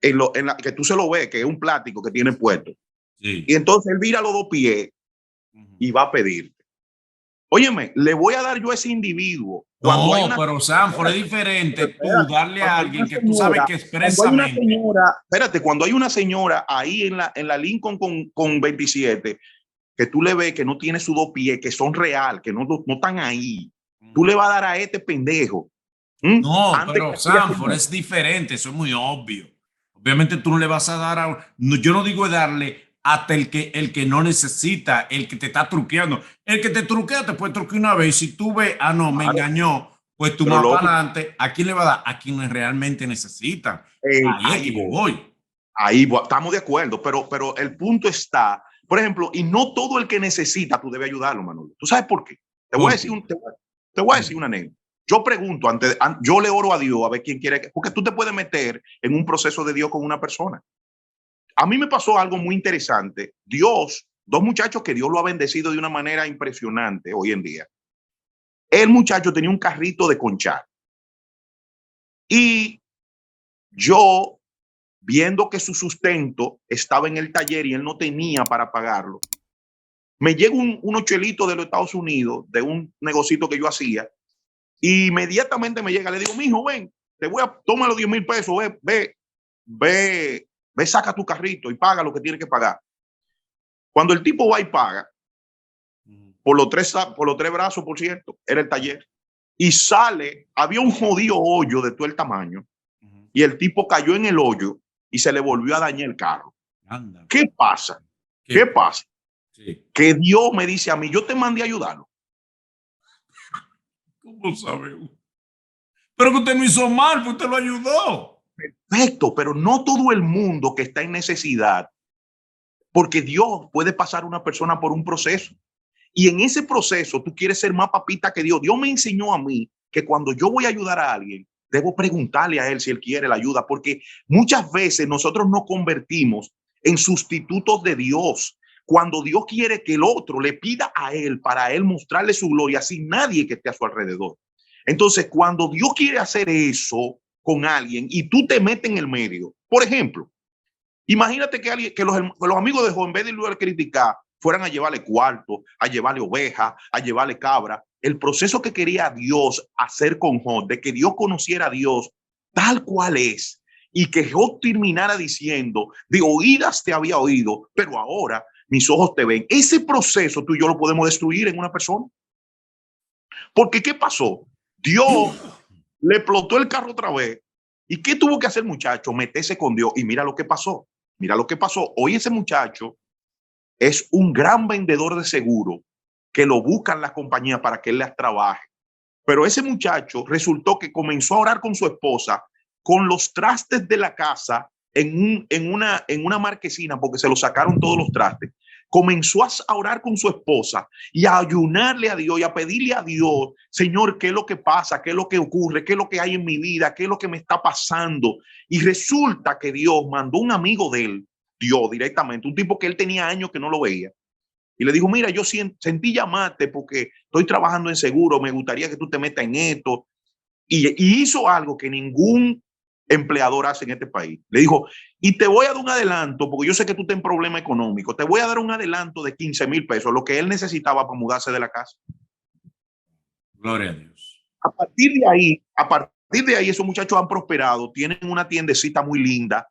que tú se lo ves, que es un plástico que tiene puesto. Y entonces él vira los dos pies y va a pedirte. Óyeme, le voy a dar yo a ese individuo. Pero Sanford, es diferente tú darle a alguien que tú sabes que expresamente. Cuando hay una señora ahí en la Lincoln con 27, que tú le ves que no tiene sus dos pies, que son real, que no están ahí, tú le vas a dar a este pendejo. No, pero Sanford, es diferente, eso es muy obvio. Obviamente tú no le vas a dar yo no digo darle hasta el que no necesita, el que te está truqueando. El que te truquea te puede truquear una vez. Si tú ves, ah, no, me engañó, pues tú Pero más lo para adelante. ¿A quién le va a dar? A quienes realmente necesitan. Ahí es que yo voy. Estamos de acuerdo, pero el punto está, por ejemplo, y no todo el que necesita tú debes ayudarlo, Manolo. ¿Tú sabes por qué? Te voy a decir te voy a decir una anécdota. Yo pregunto, yo le oro a Dios a ver quién quiere, porque tú te puedes meter en un proceso de Dios con una persona. A mí me pasó algo muy interesante. Dios, dos muchachos que Dios lo ha bendecido de una manera impresionante hoy en día. El muchacho tenía un carrito de conchar y yo, viendo que su sustento estaba en el taller y él no tenía para pagarlo, me llega unos chelitos de los Estados Unidos, de un negocito que yo hacía, y inmediatamente me llega, le digo, mijo, ven, toma los 10,000 pesos, ve, saca tu carrito y paga lo que tiene que pagar. Cuando el tipo va y paga, por los tres brazos, por cierto, era el taller, y sale, había un jodido hoyo de todo el tamaño, y el tipo cayó en el hoyo y se le volvió a dañar el carro. Anda. ¿Qué pasa? ¿Qué pasa? Sí. Que Dios me dice a mí, yo te mandé a ayudarlo. ¿Cómo sabe? Pero que usted no hizo mal, pues usted lo ayudó. Perfecto, pero no todo el mundo que está en necesidad, porque Dios puede pasar a una persona por un proceso. Y en ese proceso tú quieres ser más papita que Dios. Dios me enseñó a mí que cuando yo voy a ayudar a alguien, debo preguntarle a él si él quiere la ayuda, porque muchas veces nosotros nos convertimos en sustitutos de Dios. Cuando Dios quiere que el otro le pida a él para él mostrarle su gloria sin nadie que esté a su alrededor. Entonces, cuando Dios quiere hacer eso con alguien y tú te metes en el medio, por ejemplo, imagínate que los amigos de Job, en vez de irlo a criticar, fueran a llevarle cuarto, a llevarle ovejas, a llevarle cabra. El proceso que quería Dios hacer con Job, de que Dios conociera a Dios tal cual es, y que Job terminara diciendo, de oídas te había oído, pero ahora mis ojos te ven. Ese proceso tú y yo lo podemos destruir en una persona. Porque ¿qué pasó? Dios le explotó el carro otra vez. ¿Y qué tuvo que hacer el muchacho? Meterse con Dios. Y mira lo que pasó. Mira lo que pasó. Hoy ese muchacho es un gran vendedor de seguro que lo buscan las compañías para que él las trabaje. Pero ese muchacho resultó que comenzó a orar con su esposa, con los trastes de la casa en una marquesina, porque se lo sacaron todos los trastes. Comenzó a orar con su esposa y a ayunarle a Dios y a pedirle a Dios, Señor, ¿qué es lo que pasa? ¿Qué es lo que ocurre? ¿Qué es lo que hay en mi vida? ¿Qué es lo que me está pasando? Y resulta que Dios mandó un amigo de él, Dios directamente, un tipo que él tenía años que no lo veía. Y le dijo, mira, yo sentí llamarte porque estoy trabajando en seguro, me gustaría que tú te metas en esto. Y hizo algo que ningún empleador hace en este país. Le dijo, y te voy a dar un adelanto, porque yo sé que tú tienes problema económico, te voy a dar un adelanto de 15,000 pesos, lo que él necesitaba para mudarse de la casa. Gloria a Dios. A partir de ahí, esos muchachos han prosperado, tienen una tiendecita muy linda.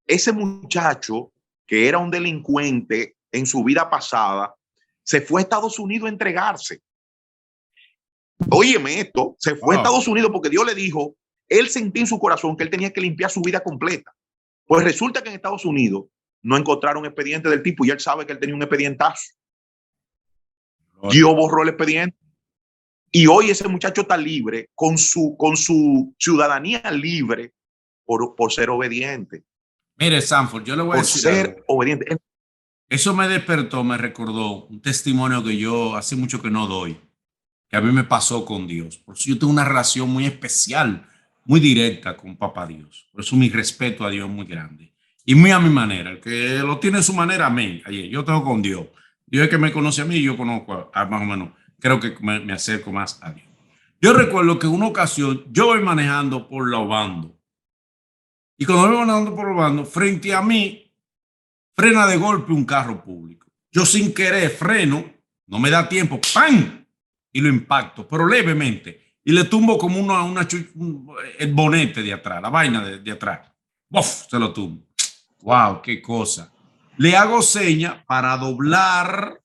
Ese muchacho, que era un delincuente en su vida pasada, se fue a Estados Unidos a entregarse. Óyeme esto, se fue a Estados Unidos porque Dios le dijo, él sentía en su corazón que él tenía que limpiar su vida completa. Pues resulta que en Estados Unidos no encontraron expediente del tipo y él sabe que él tenía un expedientazo. Dios borró el expediente. Y hoy ese muchacho está libre, con su ciudadanía libre, por ser obediente. Mire, Sanford, yo le voy a decir Por ser algo. obediente. Eso me despertó, me recordó un testimonio que yo hace mucho que no doy, que a mí me pasó con Dios. Por eso yo tengo una relación muy especial, muy directa con Papá Dios. Por eso mi respeto a Dios es muy grande. Y muy a mi manera. El que lo tiene a su manera, amén. Yo tengo con Dios. Dios es que me conoce a mí y yo conozco más o menos. Creo que me acerco más a Dios. Yo recuerdo que en una ocasión yo voy manejando por la Obando. Y cuando voy manejando por la Obando, frente a mí, frena de golpe un carro público. Yo sin querer freno, no me da tiempo, ¡pam! Y lo impacto, pero levemente. Y le tumbo como el bonete de atrás, la vaina de atrás. ¡Buf! Se lo tumbo. ¡Wow! ¡Qué cosa! Le hago seña para doblar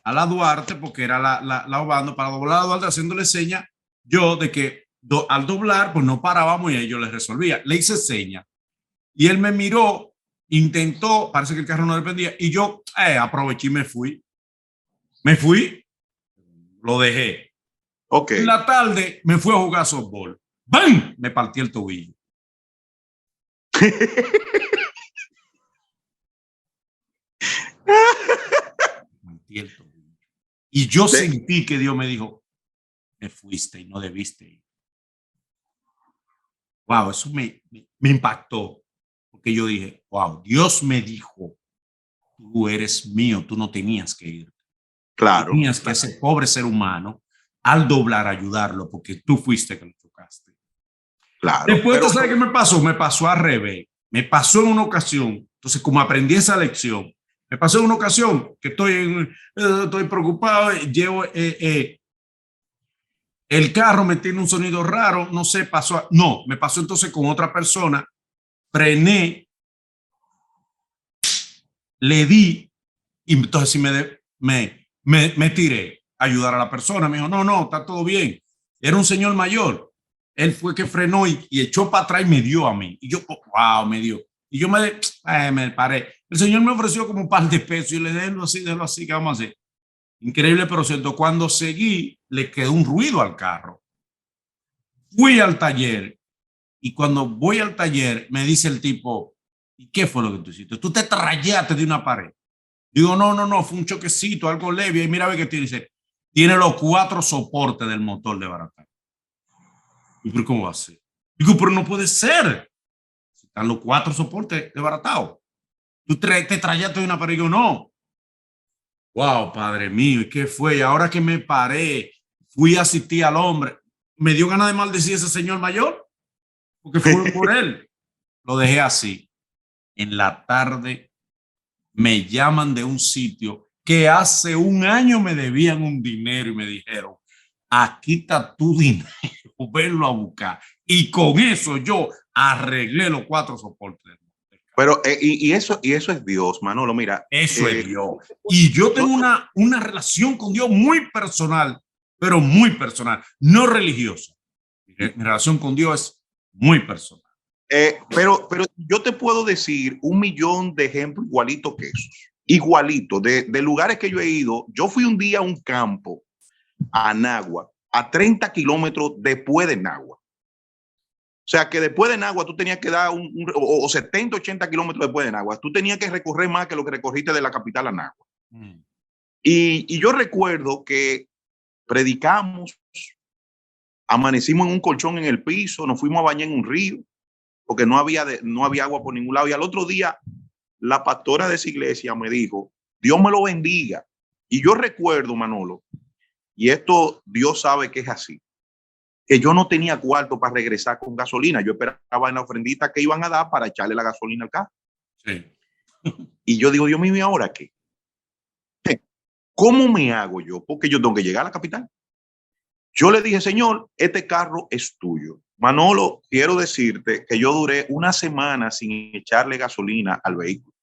a la Duarte, porque era la Obando, para doblar a la Duarte, haciéndole seña yo de que al doblar, pues no parábamos y yo le resolvía. Le hice seña y él me miró intentó, parece que el carro no dependía, y yo aproveché y me fui. Me fui, lo dejé. Ok. En la tarde me fui a jugar softball. ¡Bam! Me partí el tobillo. Partí el tobillo. Y yo sentí que Dios me dijo, te fuiste y no debiste ir. Wow, eso me impactó. Porque yo dije, wow, Dios me dijo, tú eres mío, tú no tenías que ir. Claro. Tenías que ese pobre ser humano, al doblar, ayudarlo, porque tú fuiste que lo chocaste. Claro. Después, Pero, ¿sabes qué me pasó? Me pasó al revés. Me pasó en una ocasión. Entonces, como aprendí esa lección, me pasó en una ocasión que estoy preocupado, llevo el carro me tiene un sonido raro, no sé, me pasó entonces con otra persona, frené, le di, y entonces sí me tiré a ayudar a la persona. Me dijo, no, está todo bien. Era un señor mayor. Él fue que frenó y echó para atrás y me dio a mí. Y yo, wow, me dio. Y yo me paré. El señor me ofreció como un par de pesos y le déjalo así, ¿qué vamos a hacer? Increíble, pero cierto. Cuando seguí, le quedó un ruido al carro. Fui al taller y cuando voy al taller, me dice el tipo, ¿y qué fue lo que tú hiciste? Tú te trayaste de una pared. Digo, no, fue un choquecito, algo leve. Y mira, ve que tiene los 4 soportes del motor de baratado. ¿Y por cómo va a ser? Digo, pero no puede ser. Están los 4 soportes de baratado. Tú te trayaste de una pared. Digo, no. Wow, padre mío, ¿y qué fue? Y ahora que me paré, fui a asistir al hombre. Me dio ganas de maldecir a ese señor mayor, porque fue por él. Lo dejé así. En la tarde me llaman de un sitio que hace un año me debían un dinero y me dijeron, aquí está tu dinero, venlo a buscar. Y con eso yo arreglé los 4 soportes. pero y eso es Dios, Manolo. Mira, eso es Dios. Y yo tengo una relación con Dios muy personal, pero muy personal, no religiosa. Mi relación con Dios es muy personal. Pero yo te puedo decir 1.000.000 de ejemplos igualitos que esos. Igualito, de lugares que yo he ido. Yo fui un día a un campo, a Nagua, a 30 kilómetros después de Nagua. O sea que después de Nagua tú tenías que dar o 70, 80 kilómetros después de Nagua. Tú tenías que recorrer más que lo que recorriste de la capital a Nagua. Y yo recuerdo que predicamos, amanecimos en un colchón en el piso, nos fuimos a bañar en un río, porque no había agua por ningún lado. Y al otro día, la pastora de esa iglesia me dijo, Dios me lo bendiga. Y yo recuerdo, Manolo, y esto Dios sabe que es así, que yo no tenía cuarto para regresar con gasolina. Yo esperaba en la ofrendita que iban a dar para echarle la gasolina al carro. Sí. Y yo digo, Dios mío, ¿y ahora qué? ¿Cómo me hago yo? Porque yo tengo que llegar a la capital. Yo le dije, Señor, este carro es tuyo. Manolo, quiero decirte que yo duré una semana sin echarle gasolina al vehículo.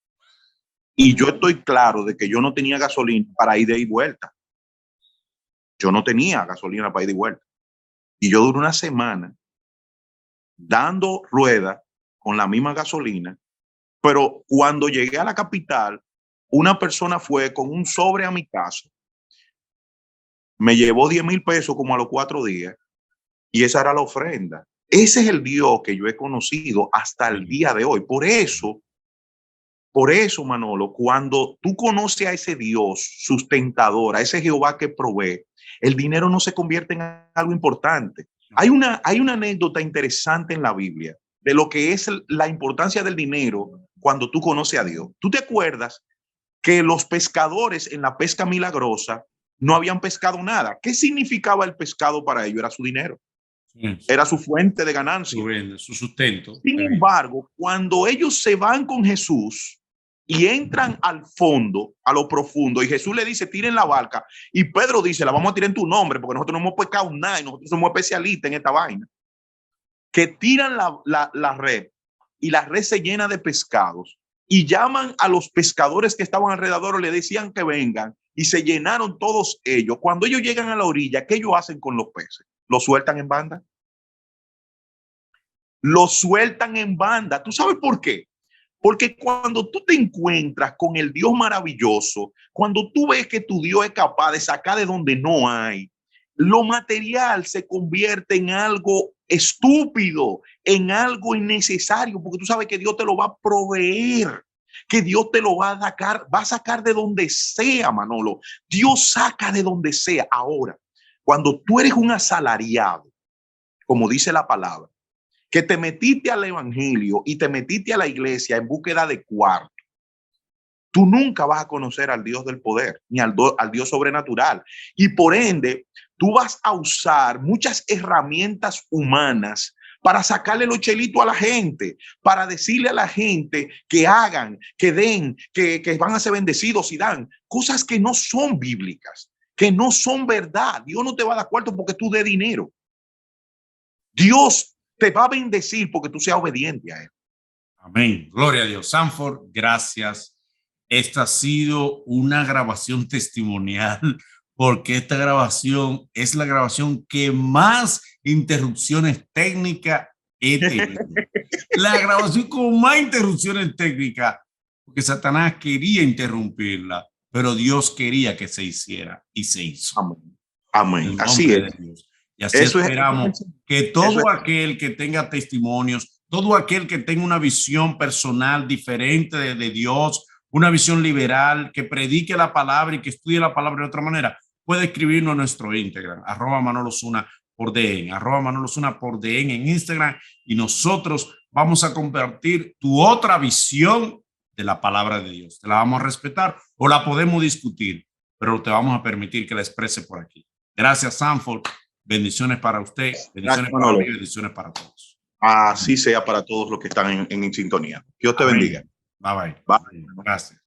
Y yo estoy claro de que yo no tenía gasolina para ir de y vuelta. Yo no tenía gasolina para ir de y vuelta. Y yo duré una semana dando ruedas con la misma gasolina. Pero cuando llegué a la capital, una persona fue con un sobre a mi casa. Me llevó 10,000 pesos como a los 4 días. Y esa era la ofrenda. Ese es el Dios que yo he conocido hasta el día de hoy. Por eso, Manolo, cuando tú conoces a ese Dios sustentador, a ese Jehová que provee, el dinero no se convierte en algo importante. Hay una anécdota interesante en la Biblia de lo que es la importancia del dinero cuando tú conoces a Dios. ¿Tú te acuerdas que los pescadores en la pesca milagrosa no habían pescado nada? ¿Qué significaba el pescado para ellos? Era su dinero. Era su fuente de ganancia. Su sustento. Sin embargo, cuando ellos se van con Jesús y entran al fondo, a lo profundo, y Jesús le dice, tiren la barca, y Pedro dice, la vamos a tirar en tu nombre, porque nosotros no hemos pescado nada y nosotros somos especialistas en esta vaina, que tiran la red y la red se llena de pescados y llaman a los pescadores que estaban alrededor, le decían que vengan y se llenaron todos ellos. Cuando ellos llegan a la orilla, ¿qué ellos hacen con los peces? ¿Los sueltan en banda? Los sueltan en banda. ¿Tú sabes por qué? Porque cuando tú te encuentras con el Dios maravilloso, cuando tú ves que tu Dios es capaz de sacar de donde no hay, lo material se convierte en algo estúpido, en algo innecesario, porque tú sabes que Dios te lo va a proveer, que Dios te lo va a sacar de donde sea, Manolo. Dios saca de donde sea. Ahora, cuando tú eres un asalariado, como dice la palabra, que te metiste al evangelio y te metiste a la iglesia en búsqueda de cuarto, tú nunca vas a conocer al Dios del poder, ni al Dios sobrenatural. Y por ende, tú vas a usar muchas herramientas humanas para sacarle los chelitos a la gente, para decirle a la gente que hagan, que den, que van a ser bendecidos y dan cosas que no son bíblicas, que no son verdad. Dios no te va a dar cuarto porque tú des dinero. Dios te va a bendecir porque tú seas obediente a Él. Amén. Gloria a Dios. Sanford, gracias. Esta ha sido una grabación testimonial, porque esta grabación es la grabación que más interrupciones técnicas he tenido. La grabación con más interrupciones técnicas, porque Satanás quería interrumpirla, pero Dios quería que se hiciera y se hizo. Amén. Amén. Así es. Y así esperamos que todo aquel que tenga testimonios, todo aquel que tenga una visión personal diferente de Dios, una visión liberal, que predique la palabra y que estudie la palabra de otra manera, puede escribirnos a nuestro Instagram, @ManoloZuna_DN, @ManoloZuna_DN en Instagram, y nosotros vamos a compartir tu otra visión de la palabra de Dios. Te la vamos a respetar o la podemos discutir, pero te vamos a permitir que la exprese por aquí. Gracias, Sanford. Bendiciones para usted, bendiciones para mí, bendiciones para todos. Así sea para todos los que están en sintonía. Dios te bendiga. Bye bye. Bye. Gracias.